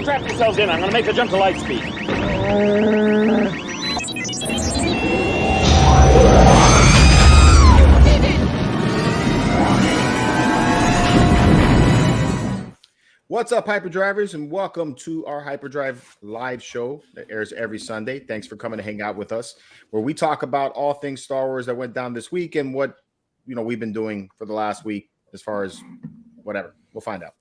Strap yourselves in. I'm going to make the jump to light speed. What's up, Hyperdrivers, and welcome to our Hyperdrive live show that airs every Sunday. Thanks for coming to hang out with us, where we talk about all things Star Wars that went down this week and what we've been doing for the last week as far as whatever. We'll find out.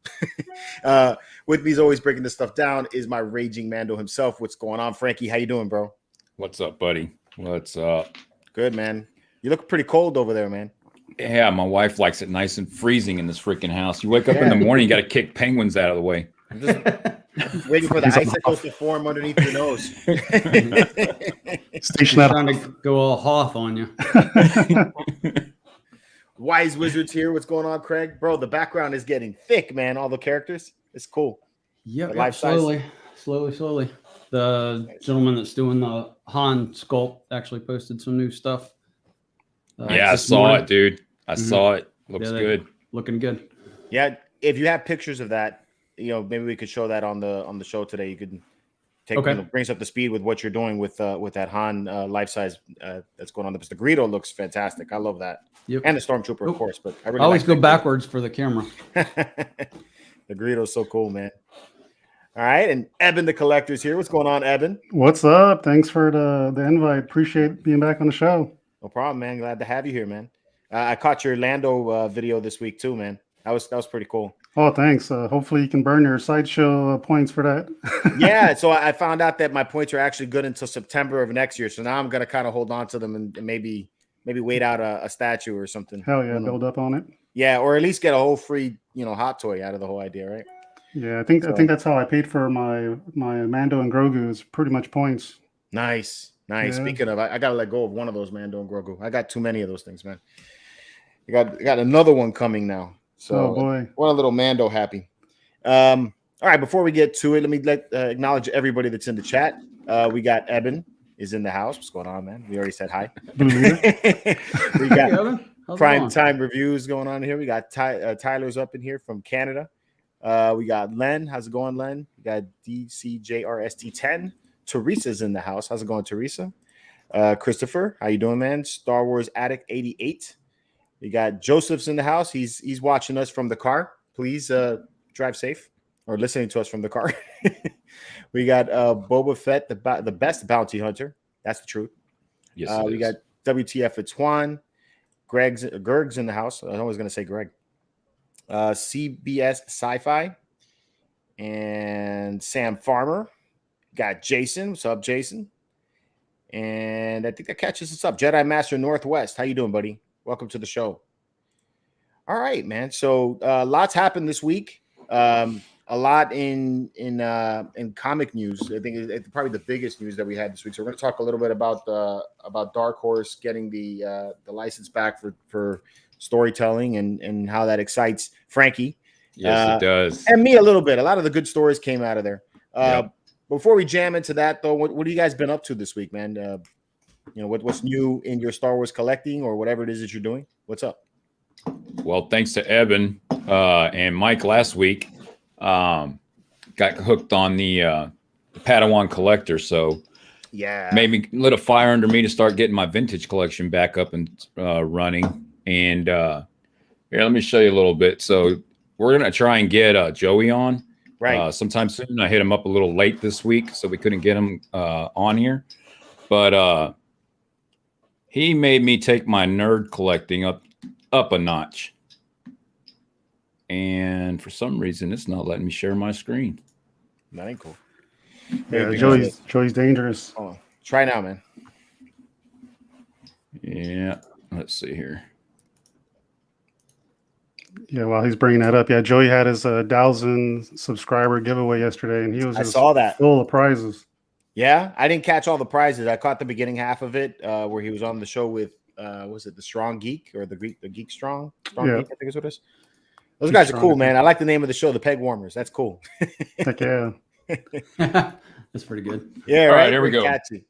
With me, as always, breaking this stuff down is my raging Mando himself. What's going on, Frankie? How you doing, bro? What's up, buddy? What's up? Good, man. You look pretty cold over there, man. Yeah, my wife likes it nice and freezing in this freaking house. You wake up in the morning, you got to kick penguins out of the way. I'm just waiting for the icicles to form underneath your nose. Station trying to go all Hoth on you. Wise Wizards here. What's going on, Craig? Bro, the background is getting thick, man. All the characters. It's cool. Yep, slowly. The gentleman that's doing the Han sculpt actually posted some new stuff. Yeah, I saw it, dude. I saw it. Looks good. Looking good. Yeah, if you have pictures of that, maybe we could show that on the show today. You could take bring us up to speed with what you're doing with that Han life size that's going on. The Greedo looks fantastic. I love that. Yep. And the Stormtrooper, of course. But I really always go backwards for the camera. The Greedo's so cool, man. All right, and Eben the Collector's here. What's going on, Eben? What's up? Thanks for the invite. Appreciate being back on the show. No problem, man. Glad to have you here, man. I caught your Lando video this week too, man. That was pretty cool. Oh, thanks. Hopefully you can burn your sideshow points for that. Yeah, so I found out that my points are actually good until September of next year. So now I'm gonna kind of hold on to them and maybe wait out a statue or something. Hell yeah, build up on it. Yeah, or at least get a whole free hot toy out of the whole idea, right? Yeah, I think that's how I paid for my Mando and Grogu is pretty much points. Nice. Yeah. Speaking of, I gotta let go of one of those Mando and Grogu. I got too many of those things, man. I got another one coming now. So, oh boy, what a little Mando happy. All right, before we get to it, let me acknowledge everybody that's in the chat. We got Eben is in the house. What's going on, man? We already said hi. We got Prime Time Reviews going on here. We got Tyler's up in here from Canada. We got Len. How's it going, Len? We got DCJRST10. Teresa's in the house. How's it going, Teresa? Christopher, how you doing, man? Star Wars Addict 88. We got Joseph's in the house. He's watching us from the car. Please drive safe, or listening to us from the car. We got Boba Fett, the best bounty hunter. That's the truth. Yes, we got WTF it's Juan. Gerg's in the house. I was going to say Greg. CBS Sci-Fi and Sam Farmer. Got Jason. What's up, Jason? And I think that catches us up. Jedi Master Northwest. How you doing, buddy? Welcome to the show. All right, man. So lots happened this week. A lot in comic news. I think it's probably the biggest news that we had this week. So we're going to talk a little bit about Dark Horse getting the license back for storytelling and how that excites Frankie. Yes, it does. And me a little bit. A lot of the good stories came out of there. Yep. Before we jam into that, though, what have you guys been up to this week, man? What's new in your Star Wars collecting or whatever it is that you're doing? What's up? Well, thanks to Eben and Mike last week, got hooked on the Padawan collector. So yeah, maybe lit a fire under me to start getting my vintage collection back up and running. And here, let me show you a little bit. So we're gonna try and get Joey on. Right. Sometime soon. I hit him up a little late this week, so we couldn't get him on here. But he made me take my nerd collecting up a notch. And for some reason, it's not letting me share my screen. That ain't cool. Yeah, Joey's dangerous. Oh, try now, man. Yeah. Let's see here. Yeah, while he's bringing that up, Joey had his 1,000 subscriber giveaway yesterday, and he was saw that full of prizes. Yeah, I didn't catch all the prizes. I caught the beginning half of it, where he was on the show with was it the Strong Geek or the Geek Strong Geek, I think is what it is. Those guys are cool, man. I like the name of the show, the Peg Warmers. That's cool. Heck yeah. That's pretty good. Yeah, all right. Here we go. Catchy.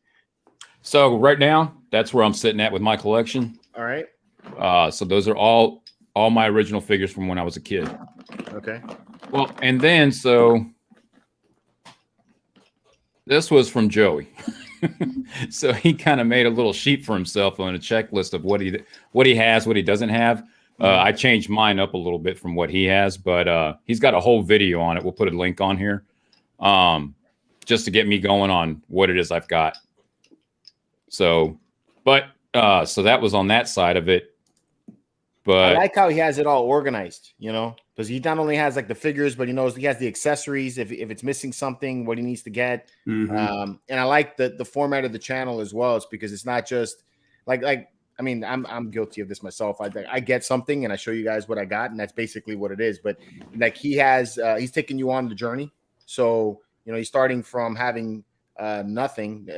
So right now, that's where I'm sitting at with my collection. All right. So those are all my original figures from when I was a kid. Okay. Well, and then so This was from Joey. So he kind of made a little sheet for himself on a checklist of what he has, what he doesn't have. I changed mine up a little bit from what he has, but he's got a whole video on it. We'll put a link on here, just to get me going on what it is I've got. So, so that was on that side of it. But I like how he has it all organized, because he not only has like the figures, but he knows he has the accessories. If it's missing something, what he needs to get. And I like the format of the channel as well. It's because it's not just like I mean, I'm guilty of this myself. I get something and I show you guys what I got, and that's basically what it is. But like he's taking you on the journey. So he's starting from having nothing,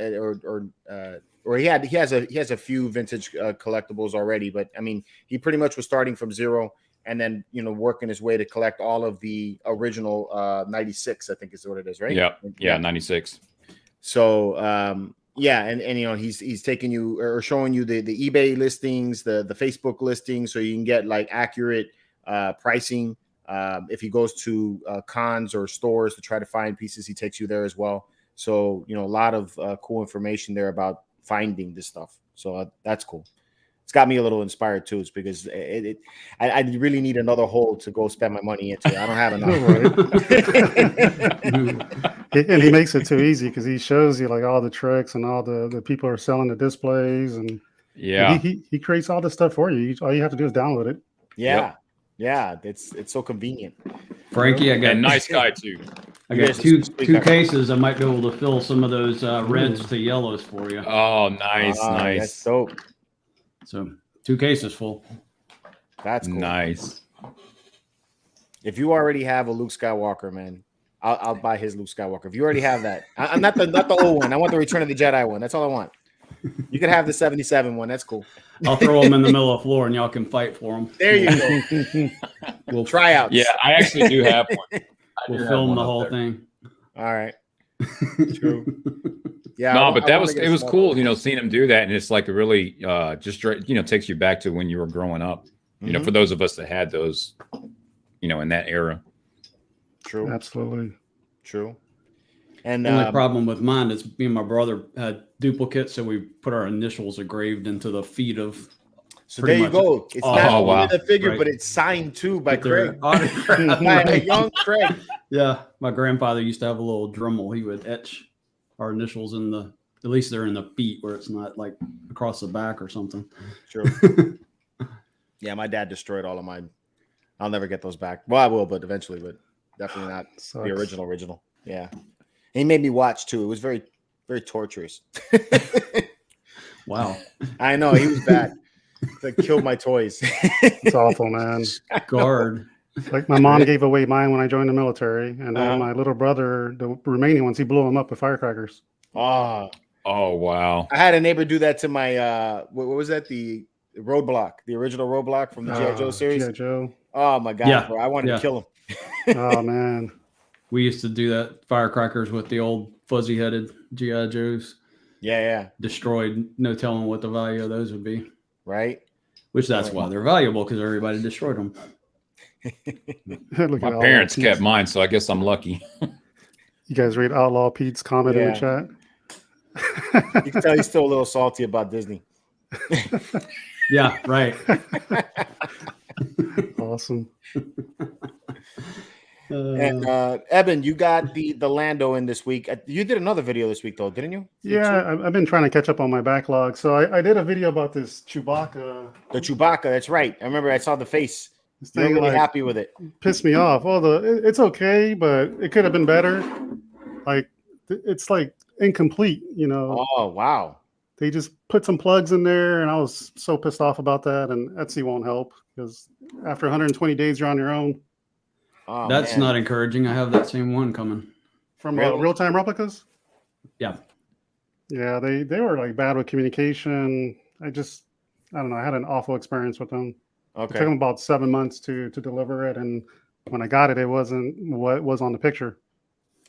or he has a few vintage collectibles already. But I mean, he pretty much was starting from zero, and then working his way to collect all of the original 96. I think is what it is, right? Yeah, 96. So yeah, and he's taking you or showing you the eBay listings, the Facebook listings, so you can get like accurate pricing. If he goes to cons or stores to try to find pieces, he takes you there as well. So a lot of cool information there about finding this stuff. So that's cool. It's got me a little inspired too. It's because I really need another hole to go spend my money into. I don't have enough. And he makes it too easy because he shows you like all the tricks and all the people are selling the displays, and he creates all this stuff for you. All you have to do is download it. Yeah, it's so convenient. Frankie, I got a nice guy too. I got two cases. I might be able to fill some of those reds to yellows for you. Oh, nice. That's dope. So 2 cases full. That's cool. Nice. If you already have a Luke Skywalker, man, I'll buy his Luke Skywalker. If you already have that, I'm not the old one. I want the Return of the Jedi one. That's all I want. You can have the 77 one. That's cool. I'll throw them in the middle of the floor and y'all can fight for them. There you go. We'll try out. Yeah, I actually do have one. We'll film the whole thing. All right. True. Yeah. No, but it was cool, seeing him do that, and it's like a really just takes you back to when you were growing up. For those of us that had those, in that era. True. Absolutely. True. And the only problem with mine is me and my brother had duplicates, so we put our initials engraved into the feet of. So there you go. It's not only the figure, right. but it's signed too by Craig. By a young Craig. Yeah, my grandfather used to have a little Dremel. He would etch our initials in at least they're in the feet where it's not like across the back or something. True. Yeah, my dad destroyed all of mine. I'll never get those back. Well, I will, but eventually, but definitely not the original. Yeah. And he made me watch too. It was very, very torturous. Wow. I know, he was bad. That killed my toys. It's awful, man. Guard. Like my mom gave away mine when I joined the military, and then my little brother, the remaining ones, he blew them up with firecrackers. Oh wow! I had a neighbor do that to my what was that? The Roadblock, the original Roadblock from the G.I. Joe series. G.I. Joe. Oh my god, bro! I wanted to kill him. Oh man, we used to do that firecrackers with the old fuzzy-headed G.I. Joes. Yeah. Destroyed. No telling what the value of those would be. Right. Which that's why they're valuable, because everybody destroyed them. My parents kept mine, so I guess I'm lucky. You guys read Outlaw Pete's comment in the chat? You can tell he's still a little salty about Disney. Yeah, right. Awesome. And Eben, you got the Lando in this week. You did another video this week, though, didn't you? Yeah, I've been trying to catch up on my backlog. So I did a video about this Chewbacca. The Chewbacca, that's right. I remember I saw the face. You're really happy with it. Pissed me off. Well, it's okay, but it could have been better. Like it's like incomplete, Oh wow! They just put some plugs in there, and I was so pissed off about that. And Etsy won't help because after 120 days, you're on your own. Oh, that's not encouraging. I have that same one coming from real-time replicas. Yeah, they were like bad with communication. I don't know. I had an awful experience with them. Okay. It took them about 7 months to deliver it, and when I got it, it wasn't what was on the picture.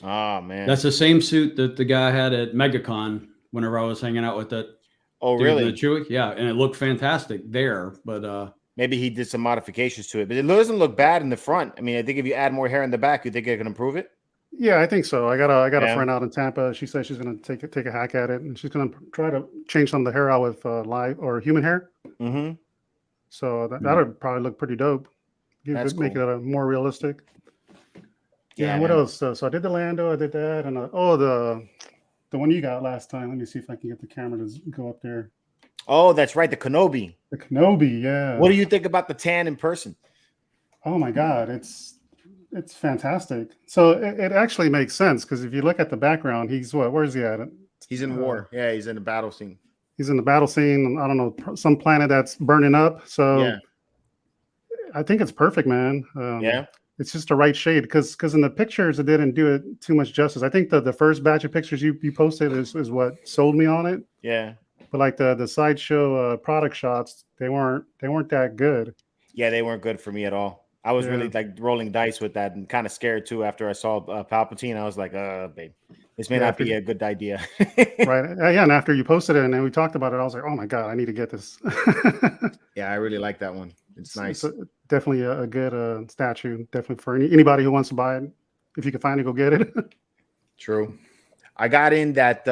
Oh man, that's the same suit that the guy had at MegaCon whenever I was hanging out with that. Oh really? The Chewie, yeah, and it looked fantastic there, but maybe he did some modifications to it, but it doesn't look bad in the front. I mean, I think if you add more hair in the back, you think it can improve it? Yeah, I think so. I got a Yeah. friend out in Tampa. She said she's gonna take a hack at it, and she's gonna try to change some of the hair out with live or human hair. Mm-hmm. So that would probably look pretty dope. That's Make cool. it more realistic. Yeah. Yeah, What man. else? So I did the Lando. I did that, and the one you got last time. Let me see if I can get the camera to go up there. Oh, that's right, the Kenobi. The Kenobi. Yeah. What do you think about the tan in person? Oh my God, it's fantastic. So it actually makes sense because if you look at the background, he's what? Where's he at? He's in war. Yeah, he's in the battle scene. He's in the battle scene. I don't know, some planet that's burning up. So Yeah. I think it's perfect, man. Yeah. It's just the right shade because in the pictures it didn't do it too much justice. I think the first batch of pictures you posted is what sold me on it. Yeah. But like the sideshow product shots, they weren't that good. Yeah, they weren't good for me at all. I was really like rolling dice with that and kind of scared too after I saw Palpatine. I was like, babe, this may not be a good idea. Right. Yeah. And after you posted it and then we talked about it, I was like, oh my God, I need to get this. Yeah, I really like that one. It's nice. It's definitely a good statue. Definitely for anybody who wants to buy it. If you can find it, go get it. True. I got in that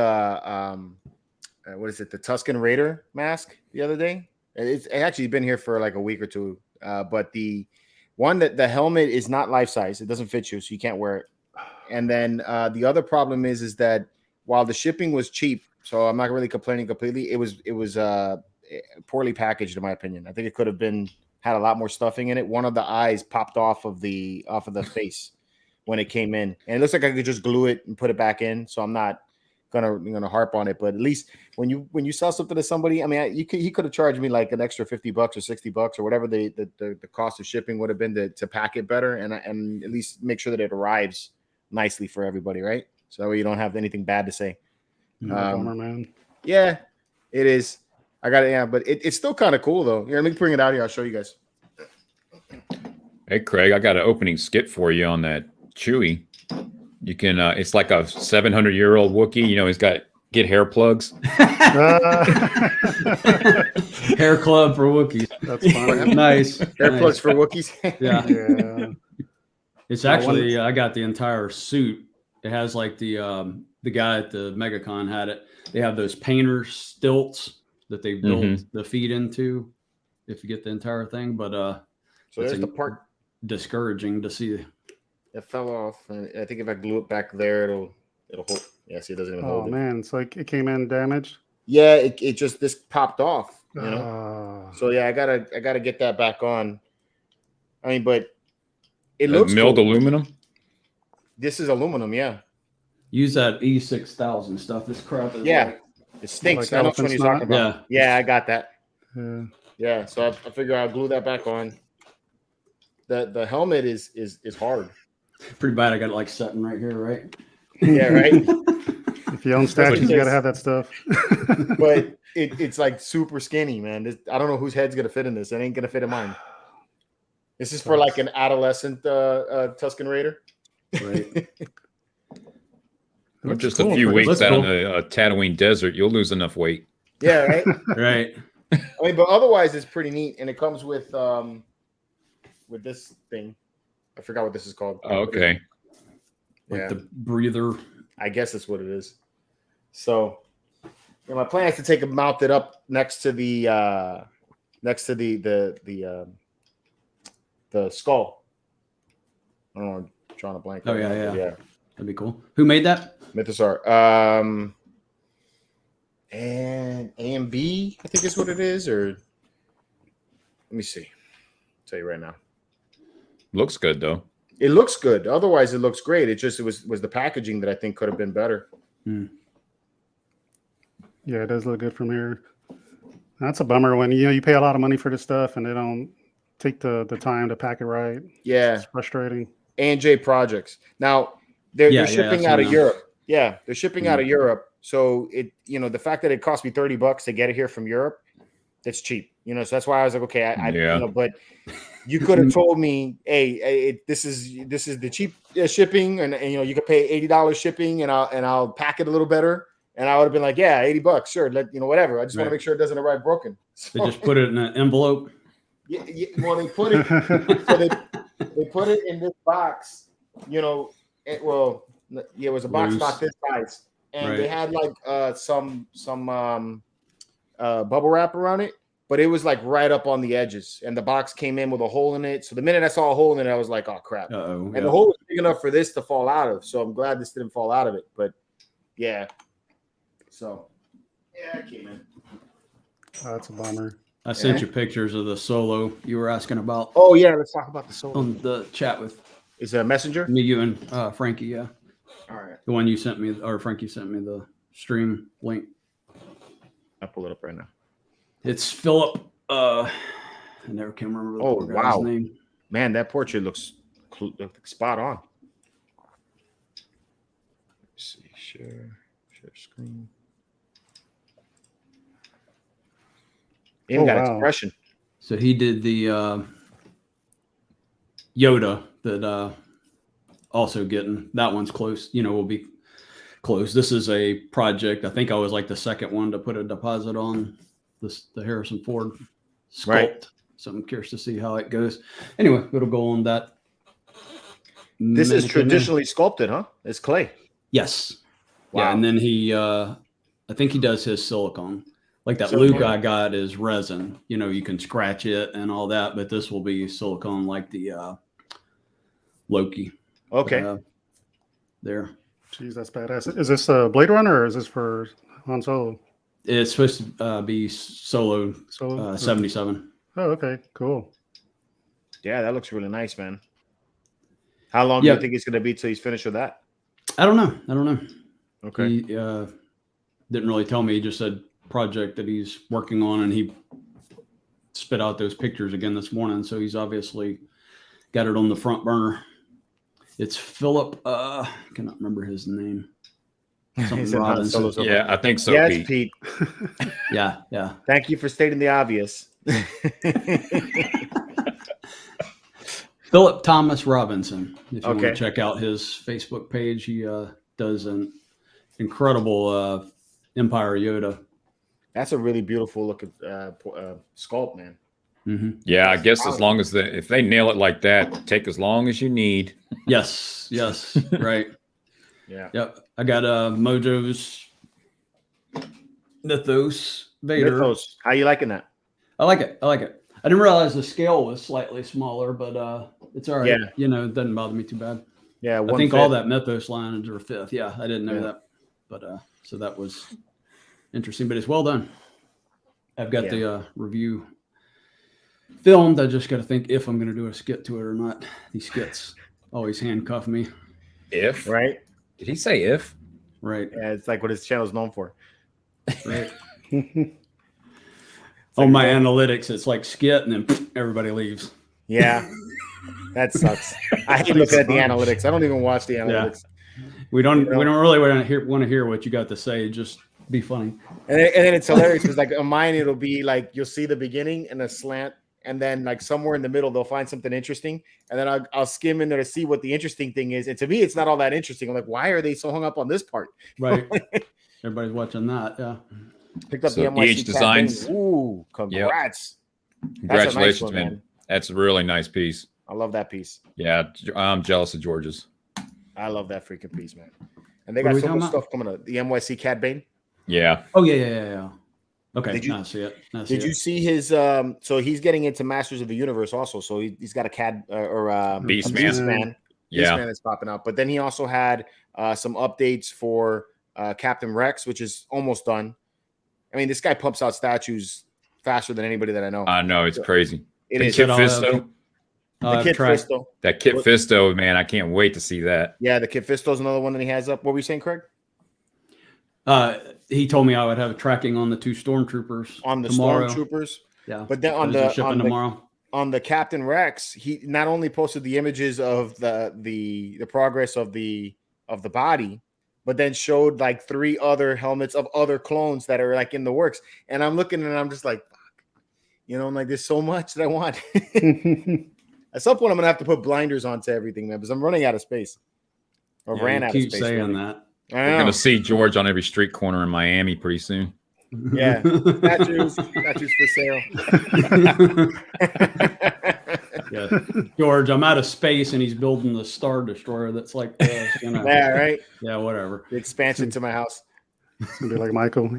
what is it? The Tuscan Raider mask the other day. It's actually been here for like a week or two. But the one that the helmet is not life size. It doesn't fit you, so you can't wear it. And then the other problem is that while the shipping was cheap, so I'm not really complaining completely. It was poorly packaged in my opinion. I think it could have had a lot more stuffing in it. One of the eyes popped off of the face when it came in, and it looks like I could just glue it and put it back in. So I'm not gonna harp on it, but at least when you sell something to somebody, I mean, he could have charged me like an extra $50 or $60 or whatever the cost of shipping would have been to pack it better and at least make sure that it arrives nicely for everybody, right? So that way you don't have anything bad to say. Bummer, man. Yeah, it is. I got it. Yeah, but it's still kind of cool though. Here, let me bring it out here. I'll show you guys. Hey, Craig, I got an opening skit for you on that Chewie. You can, it's like a 700-year-old Wookiee. You know, he's got get hair plugs. Hair club for Wookiees. That's fine. Nice. Hair plugs for Wookiees. Yeah. It's actually, I got the entire suit. It has like the guy at the MegaCon had it. They have those painter stilts that they built the feet into if you get the entire thing. But so there's the part discouraging to see. It fell off. I think if I glue it back there, it'll hold. Yeah, see, it doesn't even hold it. Oh man, so it came in damaged. Yeah, it just this popped off. You know. So yeah, I gotta get that back on. I mean, but it looks milled cool. aluminum. This is aluminum, yeah. Use that E6000 stuff. This crap is it stinks. Like I know which one you're talking about. Yeah, I got that. Yeah, so I figure I'll glue that back on. The helmet is hard. Pretty bad. I got it like setting right here, right? Yeah, right. If you own statues, you gotta have that stuff. But it's like super skinny, man. I don't know whose head's gonna fit in this. It ain't gonna fit in mine. This is for like an adolescent Tuscan Raider. Right. Just a few weeks out in the Tatooine desert, you'll lose enough weight. Yeah, right. Right. I mean, but otherwise, it's pretty neat, and it comes with this thing. I forgot what this is called. Oh, okay. Like the breather. I guess that's what it is. So, my plan is to take it mounted up next to the skull. I don't know. I'm drawing a blank. Oh yeah. That'd be cool. Who made that? Mythosaur. And AMB, I think is what it is. Or let me see. I'll tell you right now. Looks good though. It looks good. Otherwise, it looks great. It was the packaging that I think could have been better. Yeah, it does look good from here. That's a bummer when you pay a lot of money for this stuff and they don't take the time to pack it right. Yeah, it's frustrating. AJ Projects. Now they're shipping out of Europe. Yeah, they're shipping out of Europe. So the fact that it cost me $30 to get it here from Europe, that's cheap. So that's why I was like, okay, but you could have told me, hey, this is the cheap shipping, and you could pay $80 shipping, and I'll pack it a little better, and I would have been like, yeah, $80, sure, whatever. I just want to make sure it doesn't arrive broken. So, they just put it in an envelope. Yeah, well, they put it, so they put it in this box, it was a box Loose. stock this size, and Right. they had like some bubble wrap around it, but it was like right up on the edges, and the box came in with a hole in it. So the minute I saw a hole in it, I was like, "Oh crap!" Uh-oh. And the hole was big enough for this to fall out of. So I'm glad this didn't fall out of it. But yeah, so yeah, it came in. Oh, that's a bummer. I sent you pictures of the Solo you were asking about Oh yeah, let's talk about the Solo. on the chat with Is it a messenger? me, you, and Frankie. Yeah, All right, the one you sent me, or Frankie sent me the stream link. I'll pull it up right now. It's Philip. I never can remember the Oh, poor guy's wow. name. Man, that portrait looks spot on. Let's see, share screen. Even got expression. So he did the Yoda that also getting that one's close. Will be close. This is a project. I think I was like the second one to put a deposit on the Harrison Ford sculpt. Right. So I'm curious to see how it goes. Anyway, it'll go on that. This is mannequin there. traditionally sculpted, huh? It's clay. Yes. Wow. Yeah, and then he, I think he does his silicone. Like that Silicone. Luke I got is resin. You can scratch it and all that, but this will be silicone like the Loki. Okay. There. Jeez, that's badass. Is this a Blade Runner or is this for Han Solo? It's supposed to be Solo Solo? 77. Oh, okay, cool. Yeah, that looks really nice, man. How long Yeah. do you think it's going to be till he's finished with that? I don't know. Okay. He didn't really tell me. He just said project that he's working on, and he spit out those pictures again this morning. So he's obviously got it on the front burner. It's Philip. I cannot remember his name. Something He said Han Robinson. Solo's over. Yeah, I think so. Yes, Pete. Pete. Yeah. Thank you for stating the obvious. Philip Thomas Robinson. If you want Okay. to check out his Facebook page, he does an incredible Empire Yoda. That's a really beautiful looking sculpt, man. Mm-hmm. Yeah, I guess as long as if they nail it like that, take as long as you need. Yes, right. Yeah. Yep. I got Mojo's Mythos Vader. Mythos. How you liking that? I like it. I didn't realize the scale was slightly smaller, but it's all right. Yeah. It doesn't bother me too bad. Yeah. I think all that Mythos lines are fifth. Yeah, I didn't know that. But so that was interesting, but it's well done. I've got the review filmed. I just got to think if I'm going to do a skit to it or not. These skits always handcuff me. If right? Did he say if? Right. Yeah, it's like what his channel is known for. Right. On my analytics, it's like skit, and then everybody leaves. Yeah, that sucks. I hate looking at the analytics. I don't even watch the analytics. We don't really want to hear what you got to say. Just be funny. And then it's hilarious because like on mine, it'll be like you'll see the beginning and a slant, and then like somewhere in the middle they'll find something interesting, and then I'll skim in there to see what the interesting thing is. And to me, it's not all that interesting. I'm like, why are they so hung up on this part? Right. Everybody's watching that. Yeah. Picked up So the NYC EH Designs. Cat. Ooh, congrats! Congratulations, That's a nice one, man. That's a really nice piece. I love that piece. Yeah, I'm jealous of George's. I love that freaking piece, man. And they What are got we so much talking about? stuff coming up. The NYC Cat Bane. Yeah. Oh yeah. Okay. Did you- I see it. Did you see his? So he's getting into Masters of the Universe also. So he's got a cat Beast a Man. Beast Man. Yeah. Beast Man that's popping out. But then he also had some updates for Captain Rex, which is almost done. I mean, this guy pumps out statues faster than anybody that I know. I know, it's crazy. It the is. Kit I'll Fisto. The Kid Fisto. That Kit Fisto, man, I can't wait to see that. Yeah, the Kid Fisto's another one that he has up. What were you saying, Craig? He told me I would have tracking on the two stormtroopers On the tomorrow. Stormtroopers. Yeah. But then Shipping tomorrow. on the Captain Rex, he not only posted the images of the progress of the body, but then showed like 3 other helmets of other clones that are like in the works. And I'm looking and I'm just like, fuck. I'm like, there's so much that I want. At some point, I'm gonna have to put blinders onto everything, man, because I'm running out of space. Or ran out of Keep space. saying really. that. I We're know. gonna see George on every street corner in Miami pretty soon. Yeah, statues for sale. Yeah, George, I'm out of space, and he's building the Star Destroyer. That's like, yeah, right. Yeah, whatever. The expansion to my house. It's gonna be like Michael.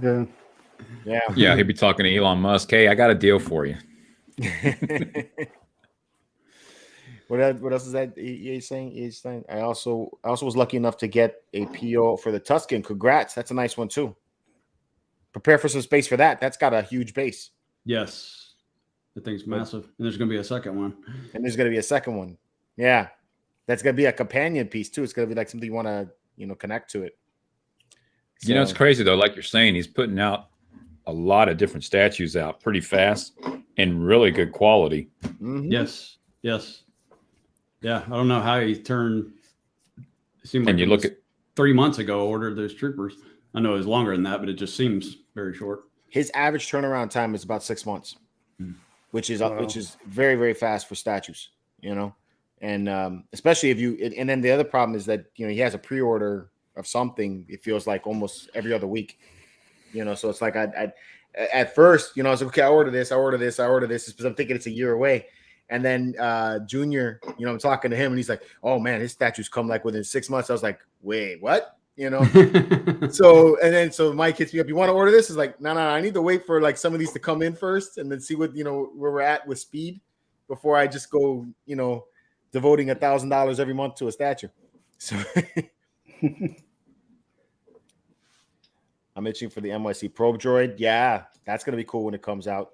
Yeah. Yeah, he'd be talking to Elon Musk. Hey, I got a deal for you. What else is that? He's saying. I also was lucky enough to get a PO for the Tuscan. Congrats, that's a nice one too. Prepare for some space for that. That's got a huge base. Yes, the thing's massive, and there's going to be a second one. And there's going to be a second one. Yeah, that's going to be a companion piece too. It's going to be like something you want to connect to it. So, It's crazy though. Like you're saying, he's putting out a lot of different statues out pretty fast and really good quality. Mm-hmm. Yes. Yeah, I don't know how he turned. It seemed like and you look at 3 months ago, ordered those troopers. I know it was longer than that, but it just seems very short. His average turnaround time is about 6 months, which is very, very fast for statues. And especially if you. And then the other problem is that he has a pre-order of something. It feels like almost every other week. So it's like I at first, I was like, okay, I order this, because I'm thinking it's a year away. And then Junior, I'm talking to him, and he's like, "Oh man, his statues come like within 6 months." I was like, "Wait, what?" So Mike hits me up. You want to order this? It's like, no, I need to wait for like some of these to come in first, and then see what where we're at with speed before I just go, devoting $1,000 every month to a statue. So I'm itching for the NYC probe droid. Yeah, that's gonna be cool when it comes out.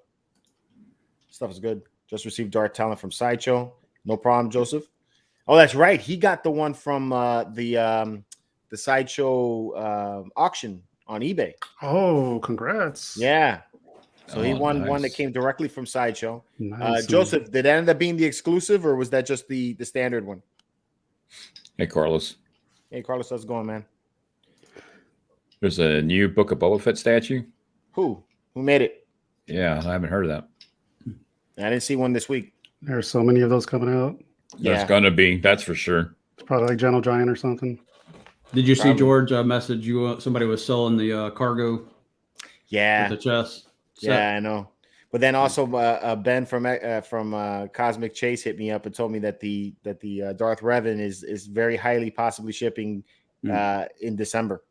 Stuff is good. Just received Dark Talent from Sideshow. No problem, Joseph. Oh, that's right. He got the one from the Sideshow auction on eBay. Oh, congrats. Yeah. So he won nice. one that came directly from Sideshow. Nice. Joseph, did that end up being the exclusive, or was that just the standard one? Hey, Carlos. Hey, Carlos, how's it going, man? There's a new Book of Boba Fett statue. Who made it? Yeah, I haven't heard of that. I didn't see one this week. There's so many of those coming out. There's gonna be, that's for sure. It's probably like Gentle Giant or something. Did you see George message you? Somebody was selling the cargo. Yeah. With the chest. Yeah, I know. But then also Ben from Cosmic Chase hit me up and told me that the Darth Revan is very highly possibly shipping in December.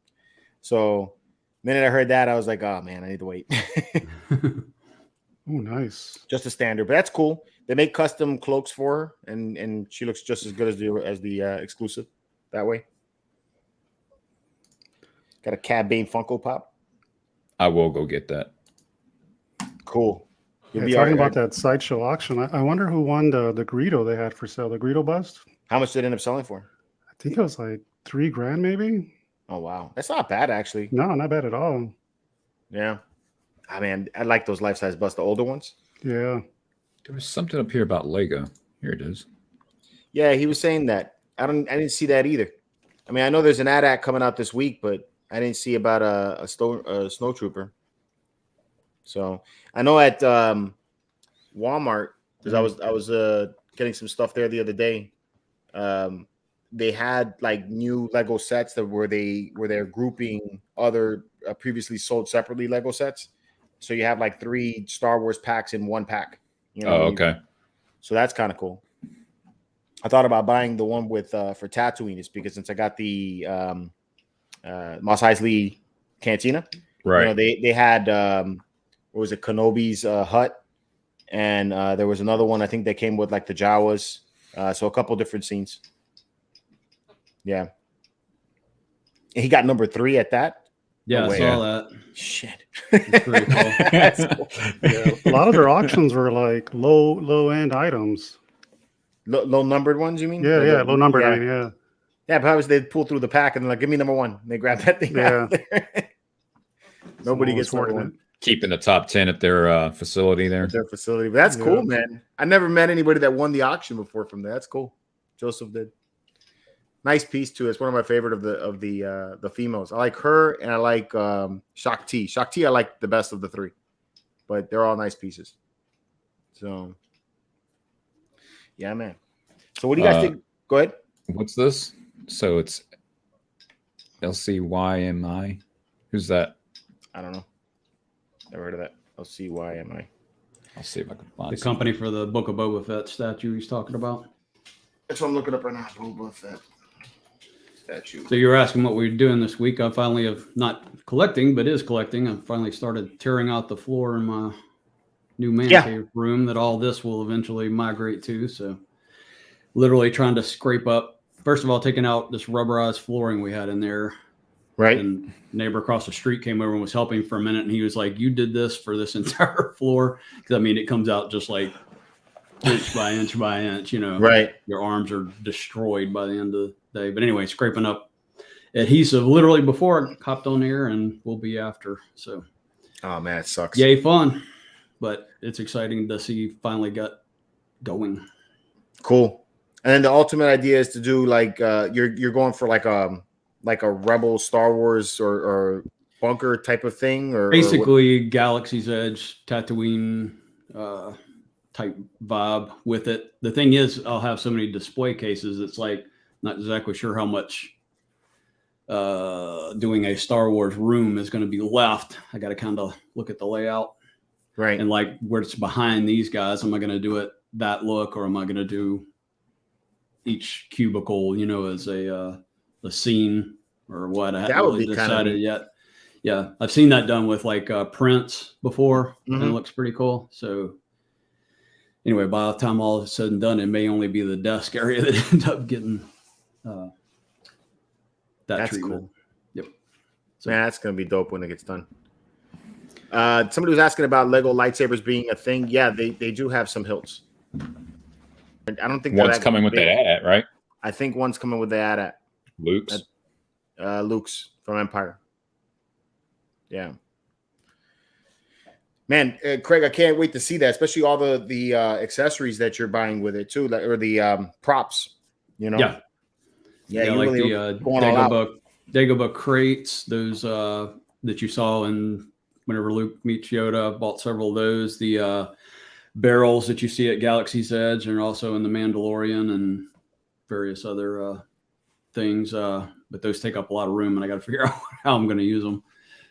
So the minute I heard that, I was like, oh man, I need to wait. Oh, nice. Just a standard, but that's cool. They make custom cloaks for her, and she looks just as good as the exclusive that way. Got a Cad Bane Funko Pop. I will go get that. Cool. Talking about that Sideshow auction, I wonder who won the Greedo they had for sale, the Greedo bust. How much did it end up selling for? I think it was like $3,000 maybe. Oh wow, that's not bad actually. No, not bad at all. Yeah. I mean, I like those life-size busts, the older ones. Yeah. There was something up here about Lego. Here it is. Yeah, he was saying that. I didn't see that either. I mean, I know there's an AT-AT coming out this week, but I didn't see about a snowtrooper. So I know at Walmart, because I was getting some stuff there the other day. They had like new Lego sets where they're grouping other previously sold separately Lego sets. So you have like 3 Star Wars packs in one pack. Okay. So that's kind of cool. I thought about buying the one with for Tatooine, is because since I got the Mos Eisley Cantina, right? They had what was it, Kenobi's hut, and there was another one I think that came with like the Jawas, so a couple different scenes. Yeah, and he got number 3 at that. Yeah, I saw that. Shit. It's pretty cool. Yeah, a lot of their auctions were like low end items. Low numbered ones, you mean? Yeah, low numbered. Yeah. I mean, yeah. Yeah, perhaps they'd pull through the pack and they're like, give me number 1. And they grab that thing out there. Nobody gets number 1. Keeping the top 10 at their facility there. At their facility. But that's cool, man. I never met anybody that won the auction before from there. That's cool. Joseph did. Nice piece too. It's one of my favorite of the females. I like her, and I like Shakti. Shakti I like the best of the 3, but they're all nice pieces. So, yeah, man. So, what do you guys think? Go ahead. What's this? So it's LCYMI. Who's that? I don't know. Never heard of that. LCYMI. I'll see if I can find the company for the Book of Boba Fett statue he's talking about. That's what I'm looking up right now. Boba Fett statue. So you were asking what we're doing this week. I finally have not collecting, but is collecting. I finally started tearing out the floor in my new man cave room that all this will eventually migrate to. So literally trying to scrape up, first of all, taking out this rubberized flooring we had in there. Right. And neighbor across the street came over and was helping for a minute. And he was like, you did this for this entire floor. Because I mean, it comes out just like inch by inch by inch, you know. Right. Your arms are destroyed by the end of the day. But anyway, scraping up adhesive literally before I hopped on air and we'll be after. So, oh man, it sucks. Yay, fun. But it's exciting to see finally got going. Cool. And then the ultimate idea is to do like you're going for like a Rebel Star Wars or bunker type of thing, or basically Galaxy's Edge, Tatooine type vibe with it. The thing is, I'll have so many display cases. It's like not exactly sure how much doing a Star Wars room is going to be left. I got to kind of look at the layout, right? And like where it's behind these guys, am I going to do it that look, or am I going to do each cubicle, you know, as a scene or what? I haven't really decided yet. Yeah, I've seen that done with like prints before, and it looks pretty cool. So anyway, by the time all is said and done, it may only be the desk area that ends up getting that's treatment. Cool. Yep. So, man, that's gonna be dope when it gets done. Somebody was asking about Lego lightsabers being a thing. Yeah, they do have some hilts. I don't think one's coming with the AT-AT, right? I think one's coming with the AT-AT. Luke's. Luke's from Empire. Yeah. Man, Craig, I can't wait to see that, especially all the accessories that you're buying with it too, or the props. You know. Yeah. Yeah, like really the Dagobah crates, those that you saw in whenever Luke meets Yoda. I bought several of those. The barrels that you see at Galaxy's Edge and also in the Mandalorian and various other things. But those take up a lot of room, and I got to figure out how I'm going to use them.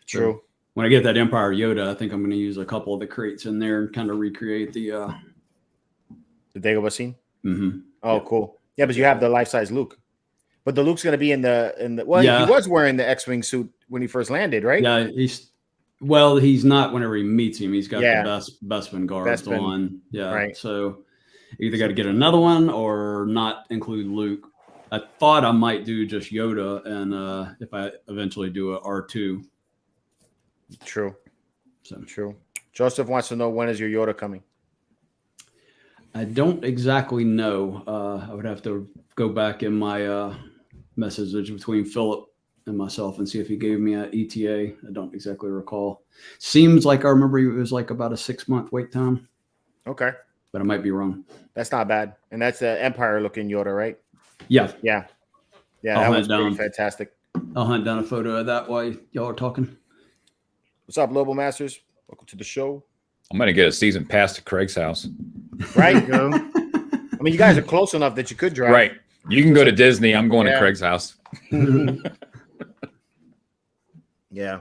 True. So when I get that Empire Yoda, I think I'm going to use a couple of the crates in there and kind of recreate the Dagobah scene. Mm-hmm. Oh, cool. Yeah, but you have the life-size Luke. But the Luke's going to be in the well, he was wearing the X-wing suit when he first landed, right? Yeah, he's not whenever he meets him. He's got the Bespin guards on. Yeah, right. So either got to get another one or not include Luke. I thought I might do just Yoda, and if I eventually do a R2. True. So true. Joseph wants to know, when is your Yoda coming? I don't exactly know. I would have to go back in my message between Philip and myself and see if he gave me an ETA. I don't exactly recall. Seems like I remember it was like about a 6-month wait time. Okay. But I might be wrong. That's not bad. And that's the Empire looking Yoda, right? Yeah. Yeah. Yeah, that was pretty fantastic. I'll hunt down a photo of that while y'all are talking. What's up, Global Masters? Welcome to the show. I'm going to get a season pass to Craig's house. Right? I mean, you guys are close enough that you could drive. Right. You can go to Disney. I'm going to Craig's house. Yeah.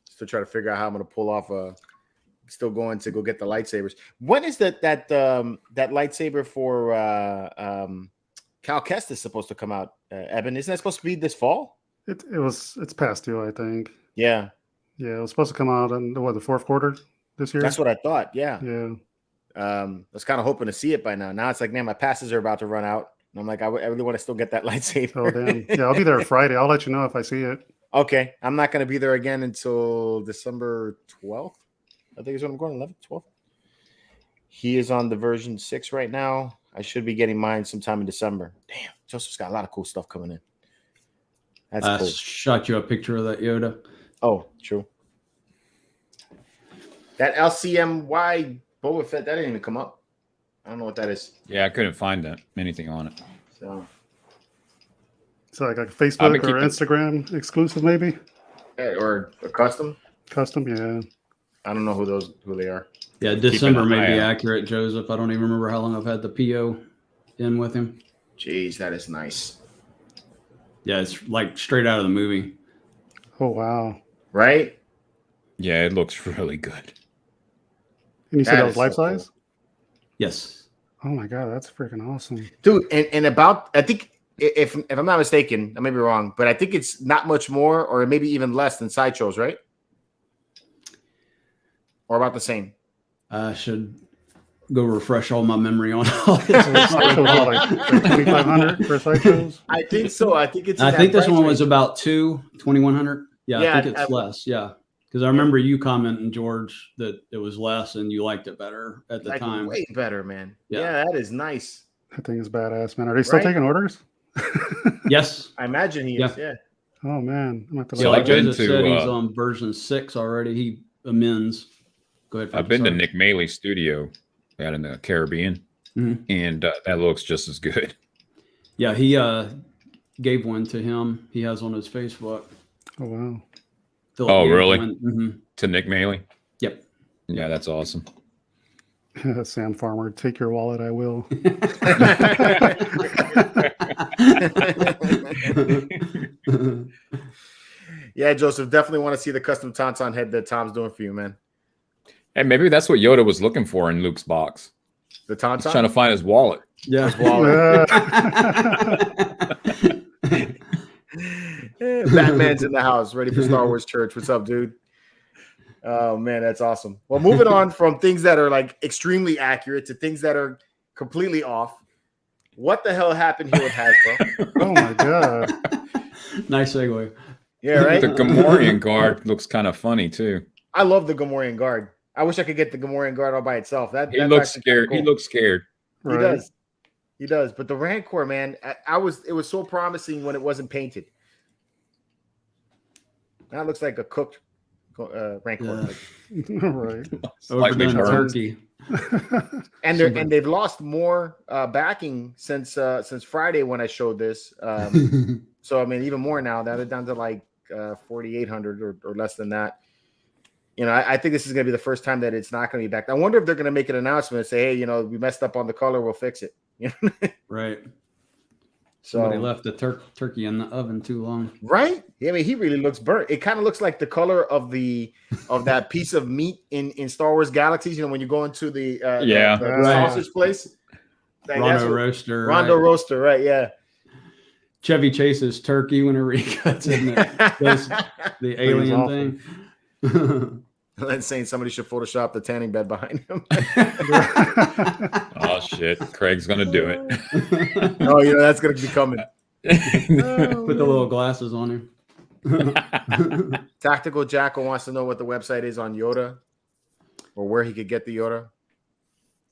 Still trying to figure out how I'm going to pull off still going to go get the lightsabers. When is that lightsaber for Cal Kestis supposed to come out, Eben? Isn't that supposed to be this fall? It's past due, I think. Yeah. Yeah, it was supposed to come out in the fourth quarter this year. That's what I thought. Yeah. Yeah. I was kind of hoping to see it by now. Now it's like, man, my passes are about to run out. And I'm like, I really want to still get that lightsaber. Oh, damn. Yeah, I'll be there Friday. I'll let you know if I see it. Okay. I'm not going to be there again until December 12th. I think is when I'm going, 11th, 12th. He is on the version 6 right now. I should be getting mine sometime in December. Damn. Joseph's got a lot of cool stuff coming in. That's cool. Shot you a picture of that Yoda. Oh, true. That LCMY Boba Fett, that didn't even come up. I don't know what that is. Yeah, I couldn't find anything on it. So like a Facebook or Instagram exclusive, maybe? Yeah, or a custom? Custom, yeah. I don't know who they are. Yeah, December may be accurate, Joseph. I don't even remember how long I've had the PO in with him. Jeez, that is nice. Yeah, it's like straight out of the movie. Oh, wow. Right? Yeah, it looks really good. And you said that was is life so cool. size? Yes. Oh my god, that's freaking awesome, dude. And about, I think if I'm not mistaken, I may be wrong, but I think it's not much more, or maybe even less than Sideshow's, right? Or about the same. I should go refresh all my memory on all this. Sideshow's all like 2,500 for Sideshows. I think so. I think it's. I think this one was about 2,100. Yeah, Yeah, I think it's less. Yeah, because I remember you commenting, George, that it was less and you liked it better at the time. Way better, man. Yeah. Yeah, that is nice. That thing is badass, man. Are they still taking orders? Yes. I imagine he is. Yeah. Oh man, I'm So like I've been Joseph said, to, he's on version 6 already. He amends. Go ahead. I've been to Nick Maley's studio out in the Caribbean, and that looks just as good. Yeah, he gave one to him. He has on his Facebook. Oh wow. Oh really? To Nick Maley? Yep. Yeah, that's awesome. Sam Farmer, take your wallet, I will. Yeah, Joseph, definitely want to see the custom Tauntaun head that Tom's doing for you, man. And maybe that's what Yoda was looking for in Luke's box. The Tauntaun? He's trying to find his wallet. Yeah. His wallet. Batman's in the house, ready for Star Wars Church. What's up, dude? Oh man, that's awesome. Well, moving on from things that are like extremely accurate to things that are completely off. What the hell happened here with Hasbro? Oh my god. Nice segue. Yeah, right. The Gamorrean guard looks kind of funny too. I love the Gamorrean guard. I wish I could get the Gamorrean guard all by itself. That He looks scared. Cool. He looks scared. He does. He does. But the Rancor, man, it was so promising when it wasn't painted. Now it looks like a cooked Rancor. Yeah. Right. Slightly Overdone burned. turkey. And they've lost more backing since Friday when I showed this. So I mean, even more now. Now they're down to like 4,800 or less than that. You know, I think this is going to be the first time that it's not going to be back. I wonder if they're going to make an announcement and say, "Hey, you know, we messed up on the color. We'll fix it." You know? Right. So Somebody left the turkey in the oven too long. Right? I mean, he really looks burnt. It kind of looks like the color of that piece of meat in Star Wars Galaxies. You know, when you go into the sausage place, Rondo roaster. Rondo roaster, right? Yeah. Chevy Chase's turkey whenever he cuts in the alien thing. That's saying somebody should Photoshop the tanning bed behind him. Oh shit! Craig's gonna do it. Oh, you know that's gonna be coming. Put the little glasses on him. Tactical Jackal wants to know what the website is on Yoda, or where he could get the Yoda.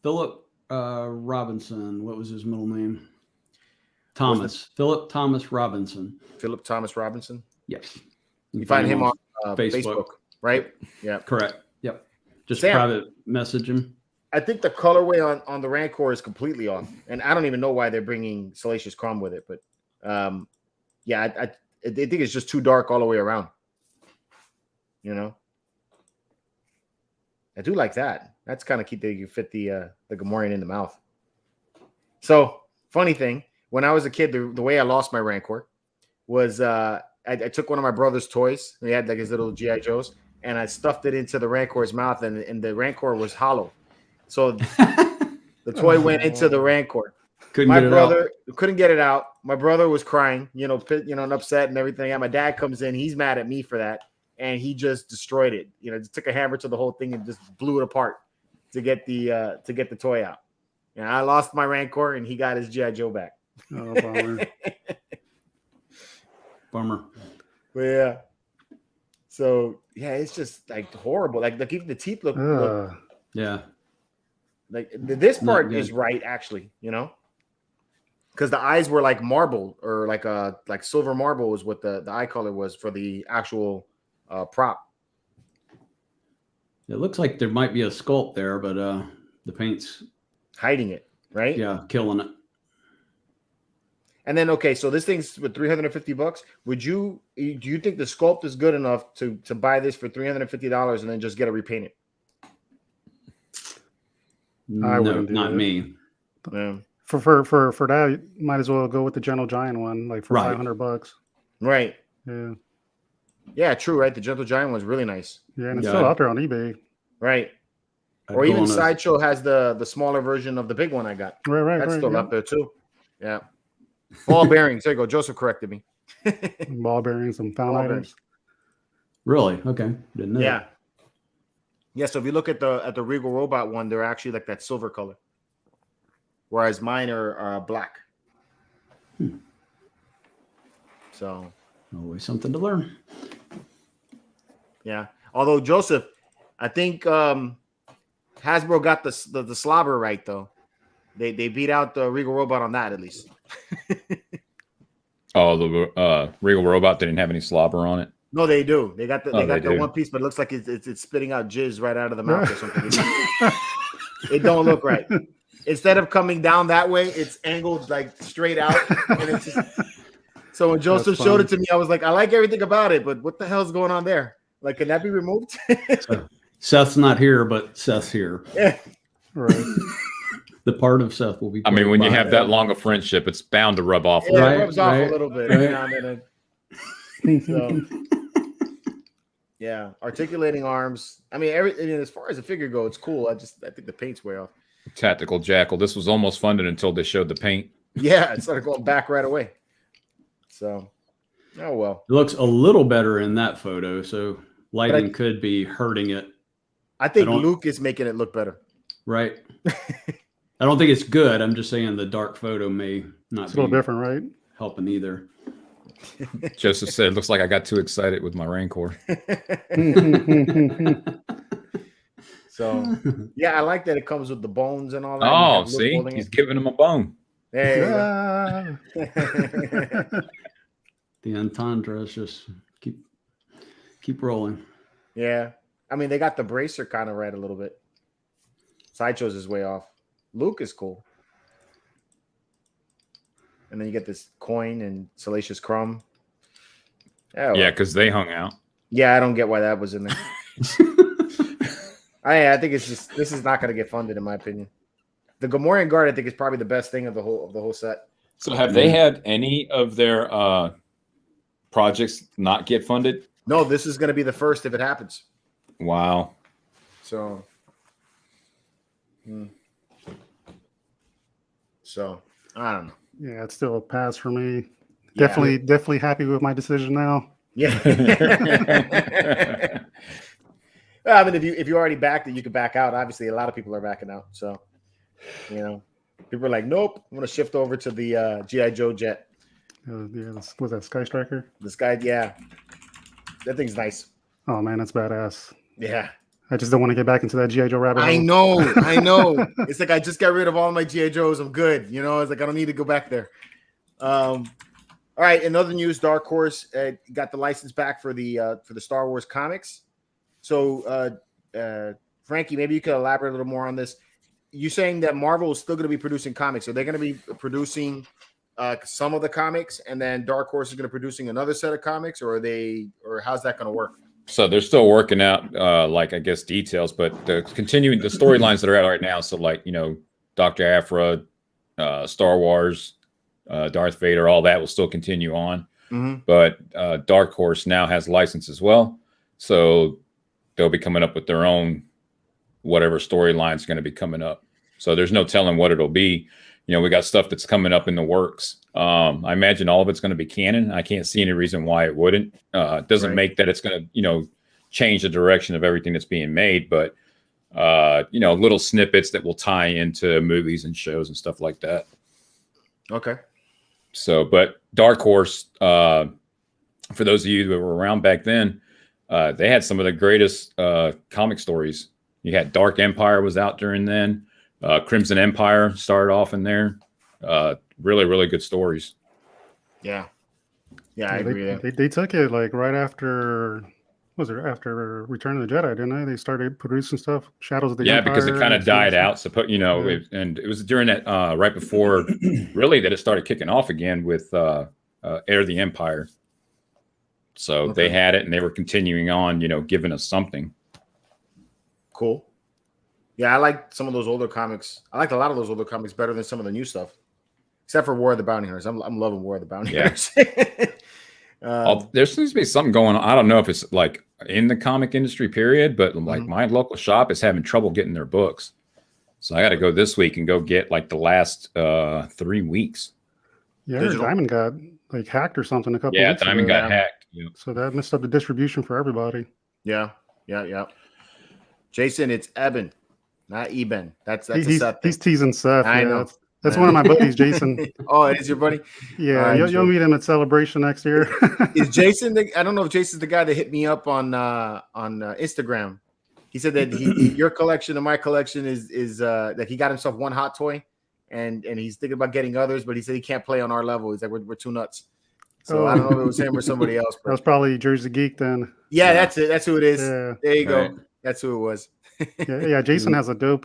Philip Robinson. What was his middle name? Thomas. Philip Thomas Robinson. Philip Thomas Robinson. Yes. You find him on Facebook, right? Yeah. Correct. Yep. Just Sam, private message him. I think the colorway on the Rancor is completely off, and I don't even know why they're bringing Salacious Crumb with it, but yeah, I think it's just too dark all the way around. You know, I do like that. That's kind of cute that you fit the Gamorrean in the mouth. So funny thing, when I was a kid, the way I lost my Rancor was I took one of my brother's toys. He had like his little G.I. Joes, and I stuffed it into the Rancor's mouth, and the Rancor was hollow. So the toy went into the Rancor. My brother couldn't get it out. My brother was crying, and upset and everything. And my dad comes in. He's mad at me for that, and he just destroyed it. Just took a hammer to the whole thing and just blew it apart to get the toy out. And I lost my Rancor, and he got his G.I. Joe back. Oh, bummer. Bummer. But yeah. So yeah, it's just like horrible. Like even the teeth look yeah. Like this part is right, actually, because the eyes were like marble or like silver marble is what the eye color was for the actual prop. It looks like there might be a sculpt there, but the paint's hiding it, right? Yeah, killing it. And then so this thing's with $350. Do you think the sculpt is good enough to buy this for $350 and then just get it repainted? I wouldn't do not that. me. Yeah. For that, you might as well go with the Gentle Giant one, like for $500. Right. Yeah. Yeah, true, right? The Gentle Giant one's really nice. Yeah, and it's still out there on eBay. Right. Or even Sideshow has the smaller version of the big one I got. Right. That's still up there too. Yeah. Ball bearings. There you go. Joseph corrected me. Ball bearings and found Ball items. bearings. Really? Okay. Didn't know. Yeah. Yeah. So if you look at the Regal Robot one, they're actually like that silver color, whereas mine are black. So always something to learn. Yeah. Although Joseph, I think Hasbro got the slobber right though. They beat out the Regal Robot on that at least. Oh, the Regal Robot didn't have any slobber on it. No, they do. They got the one piece, but it looks like it's spitting out jizz right out of the mouth or something. It don't look right. Instead of coming down that way, it's angled like straight out, and it's just. So when Joseph showed it to me, I was like, I like everything about it, but what the hell's going on there? Like, can that be removed? So, Seth's not here, but Seth's here. Yeah. Right. The part of Seth will be. I mean, when you have that long a friendship, it's bound to rub off. Yeah, it rubs off a little bit. Right. So, yeah, articulating arms. I mean, as far as the figure goes, it's cool. I think the paint's way off. Tactical Jackal. This was almost funded until they showed the paint. Yeah, it started going back right away. So, oh well. It looks a little better in that photo, so lighting could be hurting it. I think Luke is making it look better. Right. I don't think it's good. I'm just saying the dark photo may not It's a little different, right? helping either. Joseph said, looks like I got too excited with my Rancor. So, yeah, I like that it comes with the bones and all that. Oh, see? He's giving him a bone. There you go. The entendre is just keep rolling. Yeah. I mean, they got the bracer kind of right a little bit. Sideshow's is way off. Luke is cool. And then you get this coin and Salacious Crumb. Oh, yeah, because they hung out. Yeah, I don't get why that was in there. I think it's just this is not going to get funded, in my opinion. The Gamorrean Guard, I think, is probably the best thing of the whole set. So, have they had any of their projects not get funded? No, this is going to be the first if it happens. Wow. So, I don't know. Yeah, it's still a pass for me. Yeah. Definitely happy with my decision now. Yeah. Well, I mean, if you already backed it, you could back out. Obviously, a lot of people are backing out. So, people are like, nope, I'm going to shift over to the G.I. Joe jet. Yeah, was that Sky Striker? This guy, yeah. That thing's nice. Oh, man, that's badass. Yeah. I just don't want to get back into that G.I. Joe rabbit hole. I know. It's like I just got rid of all my G.I. Joes. I'm good. It's like I don't need to go back there. All right. In other news, Dark Horse got the license back for the Star Wars comics. So, Frankie, maybe you could elaborate a little more on this. You're saying that Marvel is still going to be producing comics. Are they going to be producing some of the comics, and then Dark Horse is going to be producing another set of comics, or how's that going to work? So they're still working out, I guess, details, but continuing the storylines that are out right now. So, Dr. Aphra, Star Wars, Darth Vader, all that will still continue on. Mm-hmm. But Dark Horse now has license as well. So they'll be coming up with their own whatever storyline is going to be coming up. So there's no telling what it'll be. We got stuff that's coming up in the works. I imagine all of it's going to be canon. I can't see any reason why it wouldn't. It doesn't make that it's going to, change the direction of everything that's being made, but little snippets that will tie into movies and shows and stuff like that. Okay. So, but Dark Horse, for those of you that were around back then, they had some of the greatest comic stories. You had Dark Empire was out during then. Crimson Empire started off in there. Really, really good stories. Yeah. Yeah, I agree. They took it like right after, after Return of the Jedi, didn't they? They started producing stuff, Shadows of the Empire. Yeah, because it kind of died out. So, and it was during that, right before, really, that it started kicking off again with Heir the Empire. So they had it, and they were continuing on, giving us something. Cool. Yeah, I like some of those older comics. I like a lot of those older comics better than some of the new stuff, except for War of the Bounty Hunters. I'm loving War of the Bounty Hunters. There seems to be something going on. I don't know if it's like in the comic industry period, but like my local shop is having trouble getting their books. So I got to go this week and go get like the last 3 weeks. Yeah, Diamond got like hacked or something a couple weeks ago. Diamond got hacked. Yeah. So that messed up the distribution for everybody. Yeah. Jason, it's Eben, not Eben. That's he's teasing Seth. I know. That's one of my buddies, Jason. Oh, it is your buddy? Yeah, right, you'll meet him at Celebration next year. Is Jason? I don't know if Jason's the guy that hit me up on Instagram. He said that your collection and my collection is that he got himself one hot toy, and he's thinking about getting others, but he said he can't play on our level. He's like, we're too nuts. So I don't know if it was him or somebody else. That was probably Jersey Geek then. Yeah, that's it. That's who it is. Yeah. There you go. That's who it was. yeah. Jason has a dope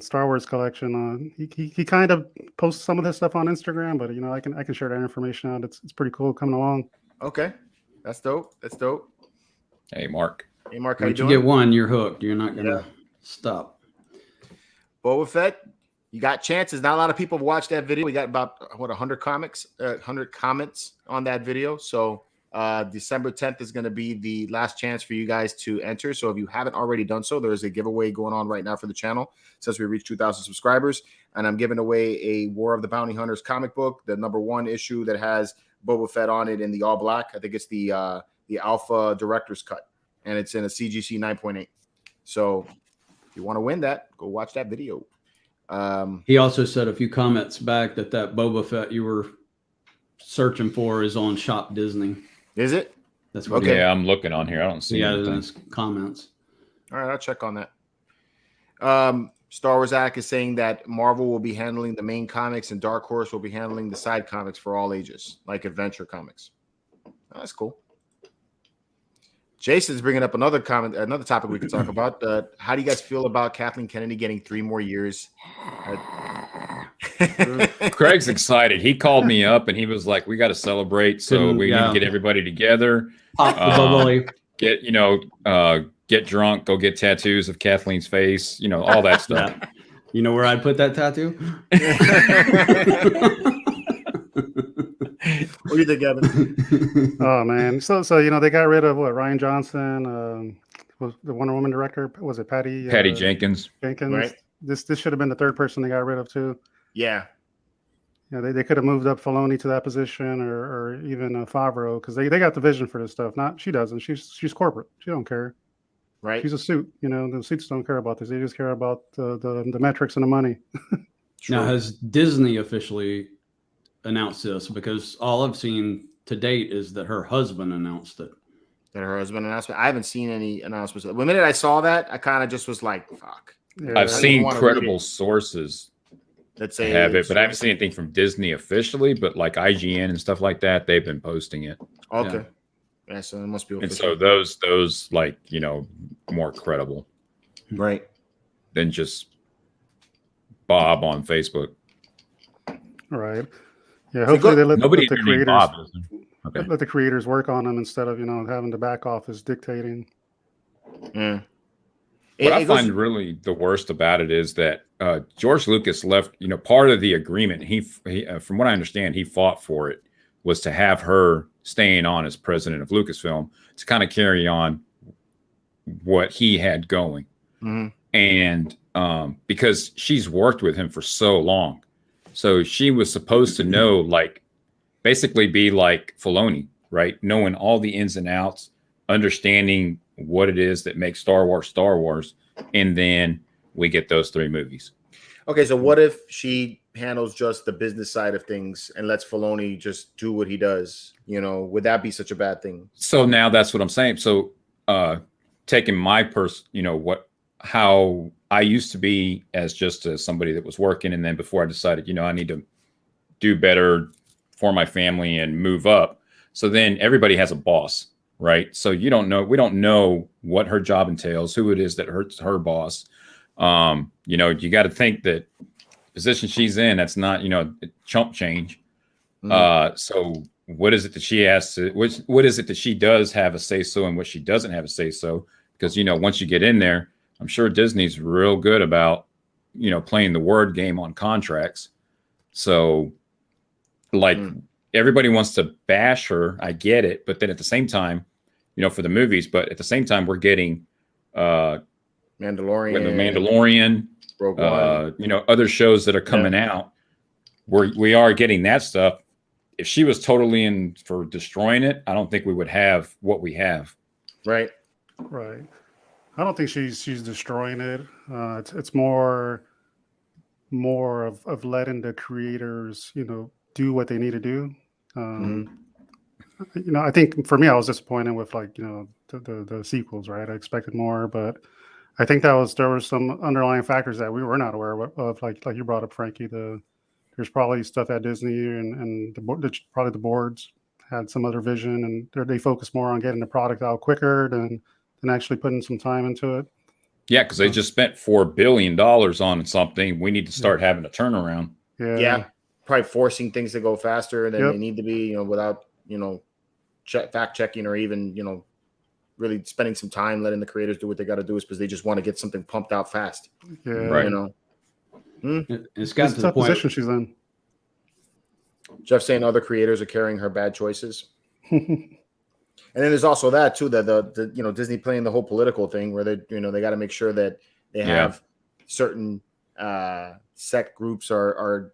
Star Wars collection. He kind of posts some of this stuff on Instagram, but I can share that information out. It's pretty cool coming along. Okay, that's dope. Hey, Mark. How you doing? You get one, you're hooked. You're not gonna stop. Boba Fett, you got chances. Not a lot of people have watched that video. We got about 100 comments on that video. So December 10th is going to be the last chance for you guys to enter. So if you haven't already done so, there is a giveaway going on right now for the channel since we reached 2,000 subscribers. And I'm giving away a War of the Bounty Hunters comic book, the #1 issue that has Boba Fett on it in the all black. I think it's the Alpha Director's Cut, and it's in a CGC 9.8. So if you want to win that, go watch that video. He also said a few comments back that Boba Fett you were searching for is on Shop Disney. Is it? That's what. Okay. Yeah, I'm looking on here. I don't see it in his comments. All right, I'll check on that. Star Wars Act is saying that Marvel will be handling the main comics and Dark Horse will be handling the side comics for all ages, like adventure comics. Oh, that's cool. Jason's bringing up another topic we could talk about. How do you guys feel about Kathleen Kennedy getting 3 more years? Craig's excited. He called me up and he was like, "We got to celebrate, so we need to get everybody together. Get drunk, go get tattoos of Kathleen's face, all that stuff." Yeah. You know where I'd put that tattoo? What do you think, Evan? Oh man, so they got rid of Ryan Johnson, was the Wonder Woman director. Was it Patty Jenkins? Right. This should have been the third person they got rid of too. Yeah. They could have moved up Filoni to that position, or even Favreau, because they got the vision for this stuff. She doesn't. She's corporate. She don't care. Right. She's a suit. The suits don't care about this. They just care about the metrics and the money. Now, has Disney officially announced this? Because all I've seen to date is that her husband announced it. I haven't seen any announcements. The minute I saw that, I kind of just was like, "Fuck." Yeah. I've seen credible sources that say have it, but I haven't seen anything from Disney officially. But like IGN and stuff like that, they've been posting it. Okay. Yeah, so it must be official. And so those like more credible, right, than just Bob on Facebook. All right. Yeah. Hopefully they let the creators. Bob, let the creators work on them instead of having the back office dictating. Yeah. What I find really the worst about it is that George Lucas left. Part of the agreement. He from what I understand, he fought for it was to have her staying on as president of Lucasfilm to kind of carry on what he had going, and because she's worked with him for so long, so she was supposed to know, like, basically be like Filoni, right? Knowing all the ins and outs, understanding what it is that makes Star Wars, and then we get those 3 movies. Okay, so what if she handles just the business side of things and lets Filoni just do what he does? Would that be such a bad thing? So now that's what I'm saying. So taking my how I used to be as just somebody that was working, and then before I decided, I need to do better for my family and move up. So then everybody has a boss, right? So we don't know what her job entails, who it is that hurts her boss. You got to think that position she's in, that's not, chump change. So what is it that she has to, what is it that she does have a say so and what she doesn't have a say so? Because, once you get in there, I'm sure Disney's real good about, playing the word game on contracts. So like everybody wants to bash her. I get it, but then at the same time, for the movies, but at the same time, we're getting Mandalorian, Rogue One. Other shows that are coming out. We are getting that stuff. If she was totally in for destroying it, I don't think we would have what we have. Right. I don't think she's destroying it. It's more of letting the creators, do what they need to do. I think for me, I was disappointed with the sequels, right? I expected more, but I think there were some underlying factors that we were not aware of, like you brought up, Frankie. There's probably stuff at Disney and probably the boards had some other vision, and they focus more on getting the product out quicker than actually putting some time into it. Yeah, because they just spent $4 billion on something. We need to start having a turnaround. Yeah, probably forcing things to go faster than they need to be, without fact checking or even really spending some time letting the creators do what they got to do, is because they just want to get something pumped out fast. Yeah, right. It's got to the point position she's in. Jeff saying other creators are carrying her bad choices. And then there's also that too, that the Disney playing the whole political thing where they got to make sure that they have certain sect groups are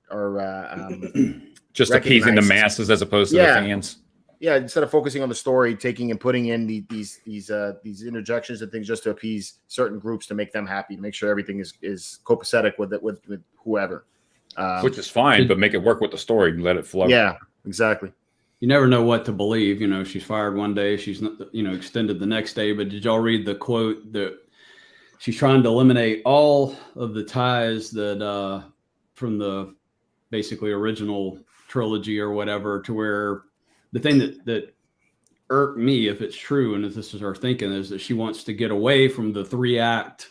just appeasing the masses as opposed to the fans. Yeah, instead of focusing on the story, taking and putting in these interjections and things just to appease certain groups, to make them happy, to make sure everything is copacetic with whoever. Which is fine, but make it work with the story and let it flow. Yeah, exactly. You never know what to believe. She's fired one day, she's not, extended the next day. But did y'all read the quote that she's trying to eliminate all of the ties that from the basically original trilogy or whatever, to where the thing that irked me, if it's true, and if this is her thinking, is that she wants to get away from the 3-act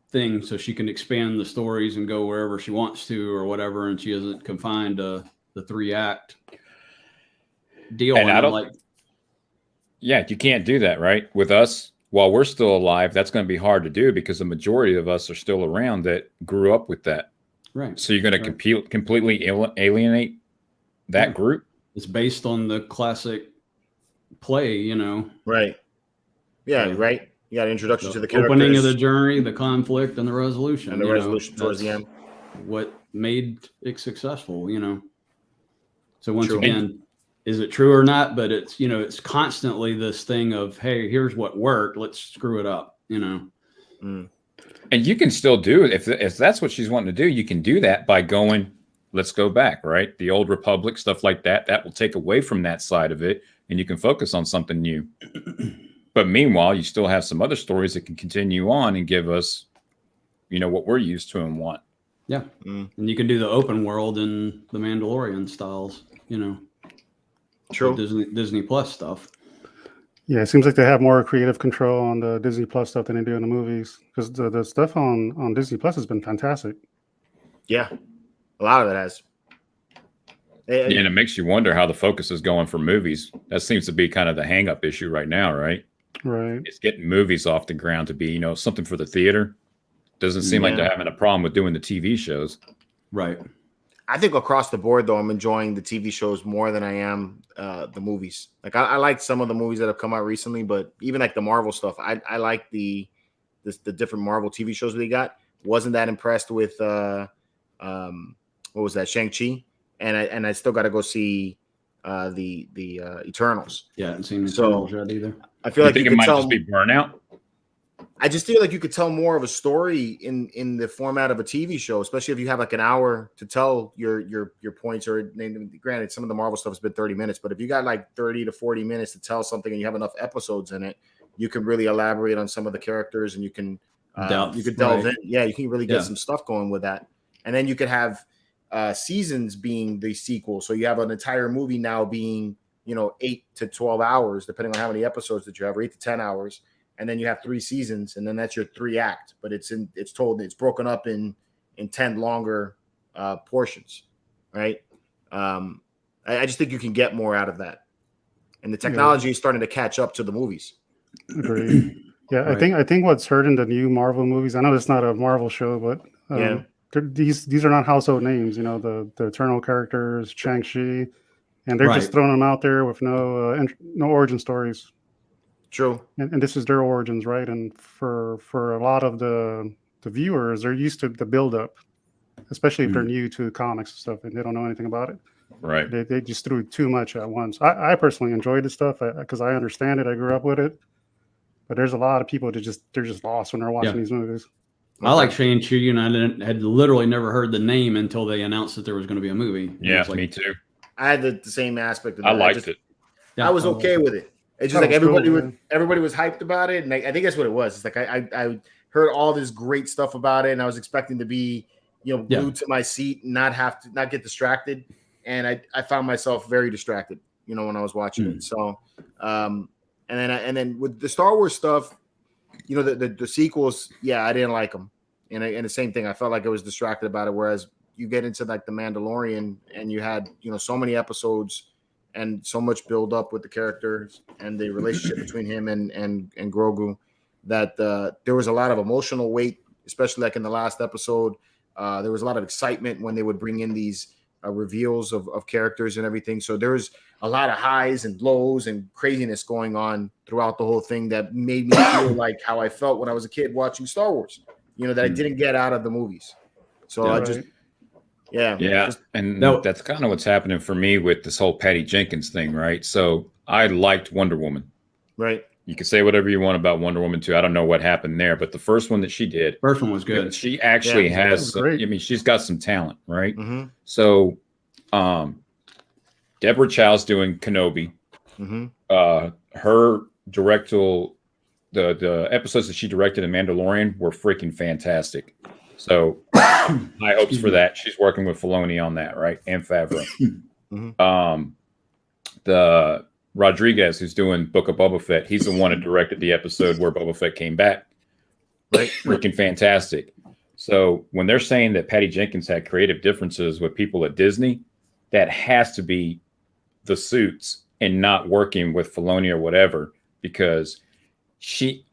thing so she can expand the stories and go wherever she wants to or whatever, and she isn't confined to the 3-act deal. And you can't do that, right? With us, while we're still alive, that's going to be hard to do, because the majority of us are still around that grew up with that. Right. So you're going to completely alienate that group. It's based on the classic play, Right. Yeah, right. You got introduction to the characters. Opening of the journey, the conflict, and the resolution. And the resolution towards the end. What made it successful, So once again, is it true or not? But it's, it's constantly this thing of, hey, here's what worked, let's screw it up, And you can still do it. If that's what she's wanting to do, you can do that by going, let's go back, right? The old Republic, stuff like that. That will take away from that side of it, and you can focus on something new. But meanwhile, you still have some other stories that can continue on and give us, what we're used to and want. Yeah. And you can do the open world and the Mandalorian styles, True. Disney Plus stuff. Yeah, it seems like they have more creative control on the Disney Plus stuff than they do in the movies, because the stuff on Disney Plus has been fantastic. Yeah, a lot of it has. And it makes you wonder how the focus is going for movies. That seems to be kind of the hang-up issue right now, right? Right. It's getting movies off the ground to be, something for the theater. Doesn't seem like they're having a problem with doing the TV shows. Right. I think across the board, though, I'm enjoying the TV shows more than I am the movies. Like I like some of the movies that have come out recently, but even like the Marvel stuff, I like the different Marvel TV shows they got. Wasn't that impressed with what was that, Shang-Chi? And I still got to go see the Eternals. Yeah, I haven't seen Eternals yet either. I feel like you think it might just be burnout. I just feel like you could tell more of a story in the format of a TV show, especially if you have like an hour to tell your points. Or granted, some of the Marvel stuff has been 30 minutes, but if you got like 30 to 40 minutes to tell something and you have enough episodes in it, you can really elaborate on some of the characters, and you can delve in. Yeah, you can really get some stuff going with that. And then you could have seasons being the sequel. So you have an entire movie now being 8 to 12 hours, depending on how many episodes that you have, or 8 to 10 hours. And then you have 3 seasons, and then that's your 3-act. But it's broken up in 10 longer portions, right? I just think you can get more out of that, and the technology is starting to catch up to the movies. Agreed. Yeah, right. I think what's hurting the new Marvel movies. I know it's not a Marvel show, but these are not household names. The Eternal characters, Shang-Chi. and they're Right. just throwing them out there with no origin stories. True. And this is their origins, right? And for a lot of the viewers, they're used to the build up, especially if they're new to comics and stuff and they don't know anything about it. Right. They just threw too much at once. I personally enjoyed this stuff because I understand it. I grew up with it. But there's a lot of people that they're just lost when they're watching these movies. I like Shang-Chi, and I had literally never heard the name until they announced that there was going to be a movie. And Yeah, I was like, me too. I had the same aspect of I that. liked it. yeah, I was okay with it. It's just That like was cool, everybody was hyped about it, and I think that's what it was. It's like I heard all this great stuff about it, and I was expecting to be glued to my seat and not get distracted, and I found myself very distracted, when I was watching it. So, and then with the Star Wars stuff, the sequels, I didn't like them, and the same thing, I felt like I was distracted about it. Whereas you get into like the Mandalorian, and you had so many episodes and so much build up with the characters and the relationship between him and Grogu, that there was a lot of emotional weight, especially like in the last episode. There was a lot of excitement when they would bring in these reveals of characters and everything. So there was a lot of highs and lows and craziness going on throughout the whole thing that made me feel like how I felt when I was a kid watching Star Wars, that I didn't get out of the movies. So that's kind of what's happening for me with this whole Patty Jenkins thing, right? So I liked Wonder Woman. Right. You can say whatever you want about Wonder Woman 2. I don't know what happened there, but the first one that she did, first one was good. She actually has, she's got some talent, right? Mm-hmm. So, Deborah Chow's doing Kenobi. Mm-hmm. Her the episodes that she directed in Mandalorian were freaking fantastic. So high hopes for that. She's working with Filoni on that, right? And Favreau. Mm-hmm. The Rodriguez, who's doing Book of Boba Fett, he's the one that directed the episode where Boba Fett came back. Right? Freaking fantastic. So when they're saying that Patty Jenkins had creative differences with people at Disney, that has to be the suits and not working with Filoni or whatever, because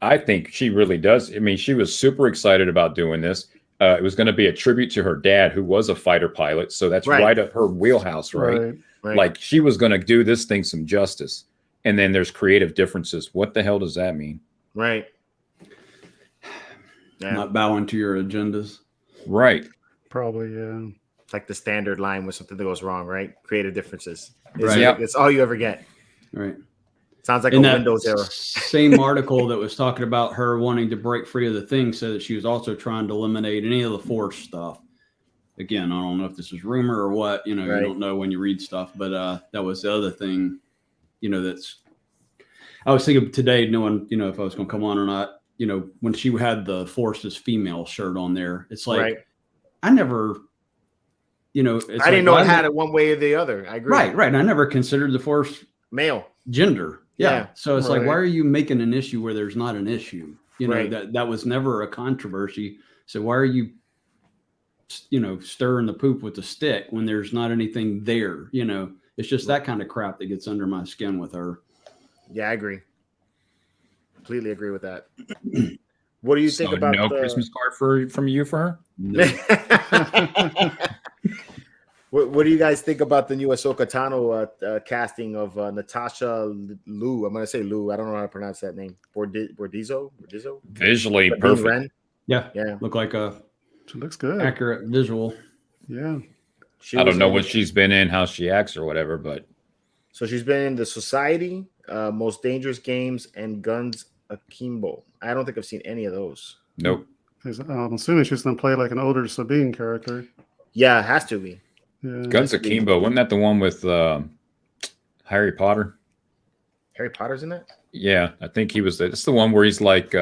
I think she really does. I mean, she was super excited about doing this. It was going to be a tribute to her dad, who was a fighter pilot. So that's right up her wheelhouse, right? Like she was going to do this thing some justice. And then there's creative differences. What the hell does that mean? Right. Yeah. Not bowing to your agendas. Right. Probably, yeah. It's like the standard line when something goes wrong, right? Creative differences. Right. That's all you ever get. Right. Sounds like in a Windows era. Same article that was talking about her wanting to break free of the thing said that she was also trying to eliminate any of the Force stuff. Again, I don't know if this is rumor or what, you don't know when you read stuff, but that was the other thing, that's, I was thinking today, knowing, if I was going to come on or not, when she had the Force's female shirt on there, it's like, I never, I didn't know it had it one way or the other. I agree. Right. And I never considered the Force male gender. Yeah. So it's like, why are you making an issue where there's not an issue? That was never a controversy. So why are you, stirring the poop with the stick when there's not anything there? It's just that kind of crap that gets under my skin with her. Yeah, I agree. Completely agree with that. What do you think about no Christmas card from you for her? No. What do you guys think about the new Ahsoka Tano casting of Natasha Liu? I'm going to say Liu. I don't know how to pronounce that name. Bordizzo? Visually Sabine perfect. Wren? Yeah. Look like a She looks good. accurate visual. Yeah. I don't know what she's been in, how she acts or whatever, but. So she's been in The Society, Most Dangerous Games, and Guns Akimbo. I don't think I've seen any of those. Nope. I'm assuming she's going to play like an older Sabine character. Yeah, it has to be. Yeah. Guns Akimbo, wasn't that the one with Harry Potter? Harry Potter's in that? Yeah, I think he was. It's the one where he's like,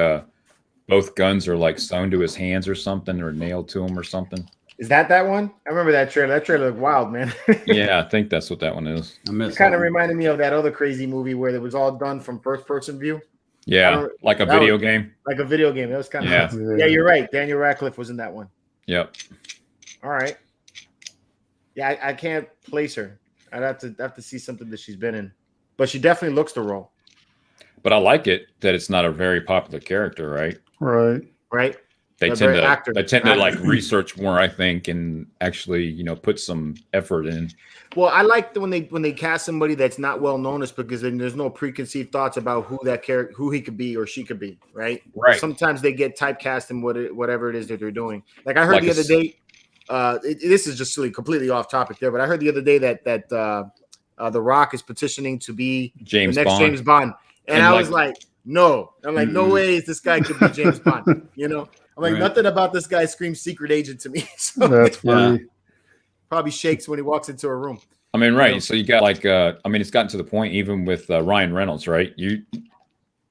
both guns are like sewn to his hands or something, or nailed to him or something. Is that one? I remember that trailer. That trailer looked wild, man. Yeah, I think that's what that one is. It kind of reminded me of that other crazy movie where it was all done from first-person view. Yeah, like a video game. Like a video game. That was kind of yeah, you're right. Daniel Radcliffe was in that one. Yep. All right. Yeah, I can't place her. I'd have to see something that she's been in, but she definitely looks the role. But I like it that it's not a very popular character, right? Right. Right. They tend to like research more, I think, and actually, put some effort in. Well, I like when they cast somebody that's not well known, is because then there's no preconceived thoughts about who he could be or she could be, right? Right. Sometimes they get typecast in whatever it is that they're doing. Like I heard the other day, this is just completely off topic there, but I heard the other day that The Rock is petitioning to be the next James Bond, and I was like, no, I'm like, no way this guy could be James Bond, I'm like, nothing about this guy screams secret agent to me. So that's funny. Probably shakes when he walks into a room. I mean, right. So you got it's gotten to the point even with Ryan Reynolds, right?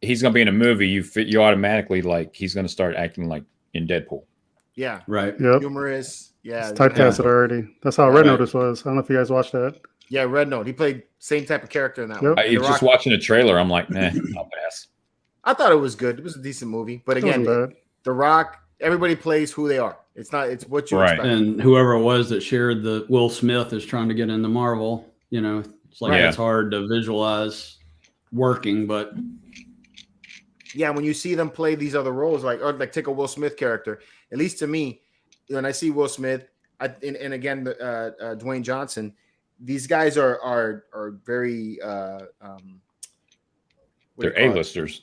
He's going to be in a movie. You automatically he's going to start acting like in Deadpool. Yeah. Right. Yep. Humorous. Yeah. It's typecasted already. That's how Red Notice was. I don't know if you guys watched that. Yeah, Red Note. He played same type of character in that Yep. one. I just watching a trailer. I'm like, nah, I'll pass. I thought it was good. It was a decent movie. But again, The Rock, everybody plays who they are. It's what you expect. And whoever it was that shared the Will Smith is trying to get into Marvel. It's like it's hard to visualize working, but yeah, when you see them play these other roles, or take a Will Smith character, at least to me, when I see Will Smith, and again, Dwayne Johnson, these guys are very they're A-listers.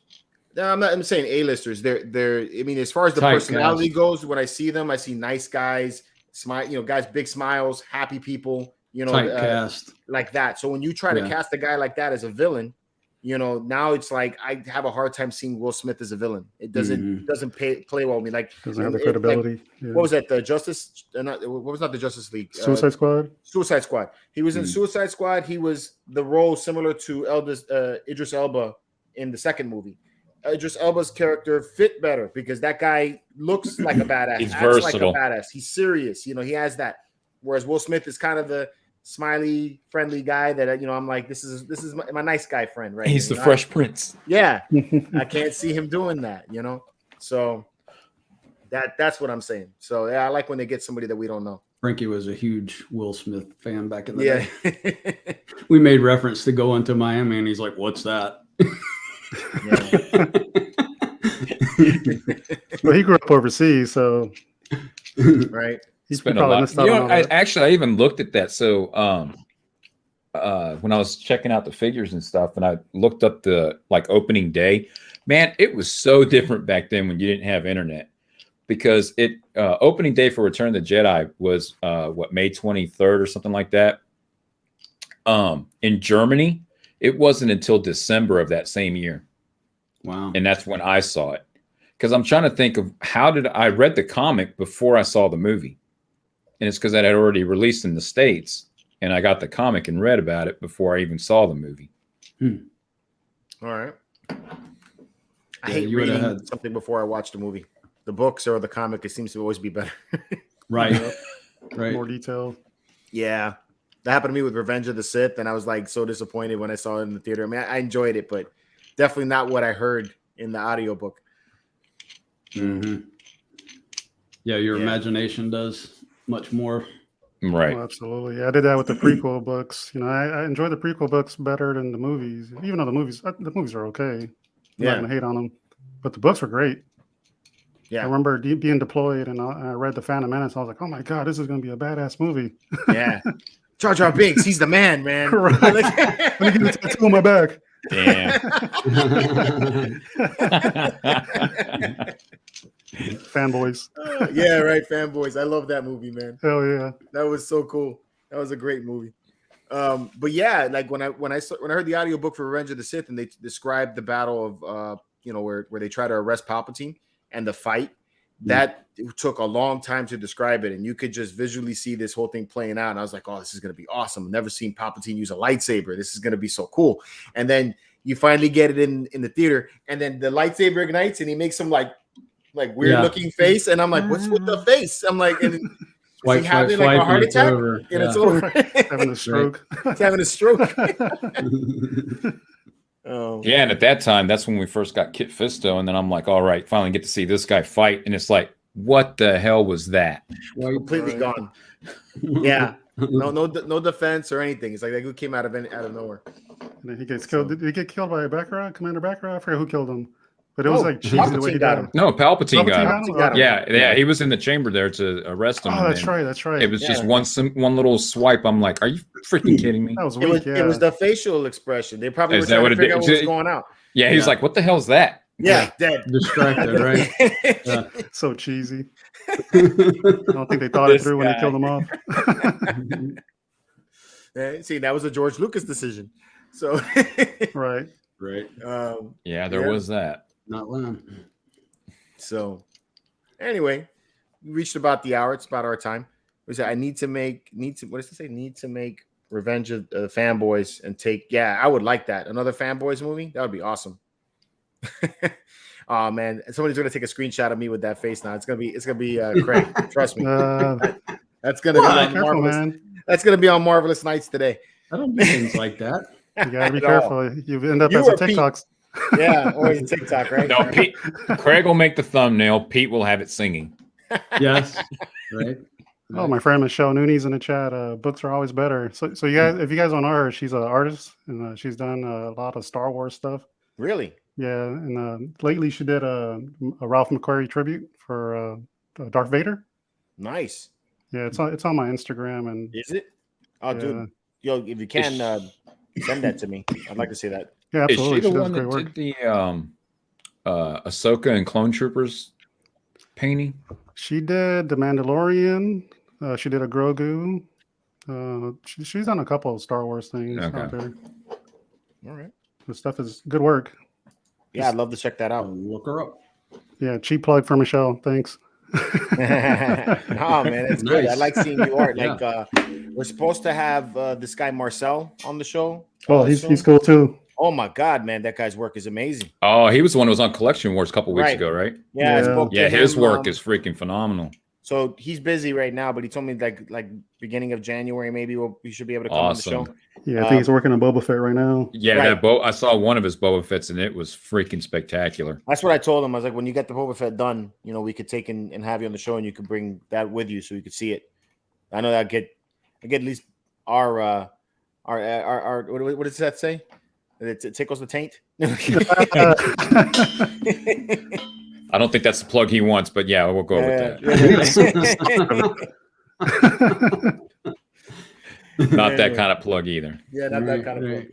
No, I'm saying A-listers. They're. I mean, as far as the personality goes, when I see them, I see nice guys, smile. Guys, big smiles, happy people. Typecast like that. So when you try to cast a guy like that as a villain, now it's like I have a hard time seeing Will Smith as a villain. It doesn't play well with me. Like doesn't have the credibility. What was that? The Justice? What was not the Justice League? Suicide Squad. Suicide Squad. He was in Suicide Squad. He was the role similar to Idris Elba in the second movie. Idris Elba's character fit better because that guy looks like a badass. He's versatile. Like a badass. He's serious. He has that. Whereas Will Smith is kind of the smiley, friendly guy that I'm like, this is my nice guy friend, right? He's the Fresh Prince. Yeah, I can't see him doing that. So that's what I'm saying. So yeah, I like when they get somebody that we don't know. Frankie was a huge Will Smith fan back in the day. We made reference to going to Miami, and he's like, "What's that?" Well, he grew up overseas, so right. He's spent a lot. I even looked at that. So when I was checking out the figures and stuff, and I looked up the opening day, man, it was so different back then when you didn't have internet, because opening day for Return of the Jedi was May 23rd or something like that. In Germany, it wasn't until December of that same year. Wow. And that's when I saw it. Because I'm trying to think of I read the comic before I saw the movie. And it's because that had already released in the States. And I got the comic and read about it before I even saw the movie. All right. I hate reading something before I watch the movie. The books or the comic, it seems to always be better. Right. Right. More detail. Yeah. That happened to me with Revenge of the Sith, and I was so disappointed when I saw it in the theater. I mean, I enjoyed it, but definitely not what I heard in the audiobook. Mm-hmm. Yeah, your imagination does much more. Right. Oh, absolutely. Yeah, I did that with the prequel books. I enjoy the prequel books better than the movies, even though the movies are okay. I'm not gonna hate on them, but the books were great. Yeah, I remember being deployed, and I read the Phantom Menace. I was like, "Oh my god, this is gonna be a badass movie." Yeah, Jar Jar Binks, he's the man, man. Right. Let me get a tattoo on my back. Damn. Fanboys. Yeah, right. Fanboys. I love that movie, man. Hell yeah. That was so cool. That was a great movie. But yeah, when I heard the audiobook for Revenge of the Sith and they described the battle of where they try to arrest Palpatine and the fight, that took a long time to describe it, and you could just visually see this whole thing playing out. And I was like, "Oh, this is gonna be awesome! I've never seen Palpatine use a lightsaber. This is gonna be so cool." And then you finally get it in the theater, and then the lightsaber ignites, and he makes some like weird looking face, and I'm like, "What's with the face?" I'm like, "And is he having like a heart attack?" And it's over. Having a stroke. He's having a stroke. Yeah, and at that time, that's when we first got Kit Fisto, and then I'm like, all right, finally get to see this guy fight, and it's like, what the hell was that? Completely gone. Yeah, no defense or anything. It's like that dude came out of nowhere. And then he gets killed. Did he get killed by Commander Baccarat? I forget who killed him. But it was No, like cheesy the way he Palpatine got did him. it. No, Palpatine got him. Palpatine got him. Yeah, he was in the chamber there to arrest him. Oh, and that's then right. That's right. It was just one little swipe. I'm like, are you freaking kidding me? That was It weak. was, it was the facial expression. They probably Is were that trying what to it figure out did? what was going out. Yeah, he's Yeah. like, what the hell's that? Yeah, dead. Distracted, right? Yeah. So cheesy. I don't think they thought it This through when they guy. killed him off. See, that was a George Lucas decision. So, Right. Right. Yeah, there was that. Not lying. So, anyway, we reached about the hour. It's about our time. What does it say? Need to make Revenge of the Fanboys and take. Yeah, I would like that. Another Fanboys movie. That would be awesome. Oh man, somebody's gonna take a screenshot of me with that face now. It's gonna be Craig. Trust me. That's gonna be on Careful, Marvelous. man. That's gonna be on Marvelous Nights today. I don't do things like that. You gotta be At all. careful. You end up You as a or Pete? TikTok. Yeah, or it's a TikTok, right? No, Craig will make the thumbnail. Pete will have it singing. Yes. Right. Oh, my friend Michelle Nooney's in the chat. Books are always better. So you guys, if you guys don't know her, she's an artist and she's done a lot of Star Wars stuff. Really? Yeah, and lately she did a Ralph McQuarrie tribute for Darth Vader. Nice. Yeah, it's on my Instagram and Is it? Oh, yeah. dude. Yo, if you can send that to me. I'd like to see that. Yeah, Is absolutely. she the She does one great that work. did the Ahsoka and Clone Troopers painting? She did The Mandalorian. She did a Grogu. She's done a couple of Star Wars things out Okay. there. All right. The stuff is good work. Yeah, I'd love to check that I'll out. look her up. Yeah, cheap plug for Michelle. Thanks. Oh man, it's good. I Nice. like seeing you art. Yeah. Like we're supposed to have this guy Marcel on the show. Oh, soon. he's cool too. Oh my god, man, that guy's work is amazing. Oh, he was the one who was on Collection Wars a couple weeks Right. ago, right? Yeah, I Yeah. spoke to Yeah, his him, work is freaking phenomenal. So he's busy right now, but he told me like beginning of January, maybe we should be able to come Awesome. on the show. Yeah, I think he's working on Boba Fett right now. Yeah, Right. that I saw one of his Boba Fett's and it was freaking spectacular. That's what I told him. I was like, when you get the Boba Fett done, we could take and have you on the show, and you could bring that with you so you could see it. I know that I get at least our what does that say? It tickles the taint. I don't think that's the plug he wants, but yeah, we'll go with that. Not that kind of plug either. Yeah, not that kind of Right.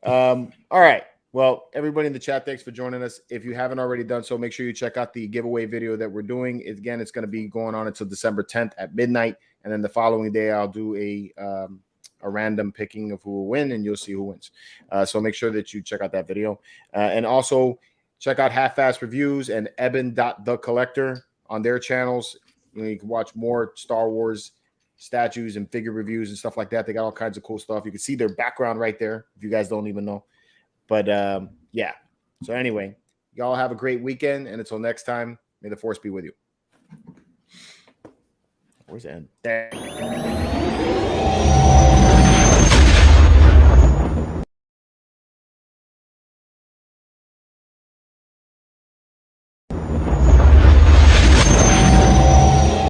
plug. All right. Well, everybody in the chat, thanks for joining us. If you haven't already done so, make sure you check out the giveaway video that we're doing. Again, it's going to be going on until December 10th at midnight, and then the following day I'll do a random picking of who will win, and you'll see who wins. So make sure that you check out that video, and also check out Half-Fast Reviews and Eben.the-Collector on their channels. You can watch more Star Wars statues and figure reviews and stuff like that. They got all kinds of cool stuff. You can see their background right there if you guys don't even know. But yeah. So anyway, y'all have a great weekend, and until next time, may the force be with you. Where's the end? There.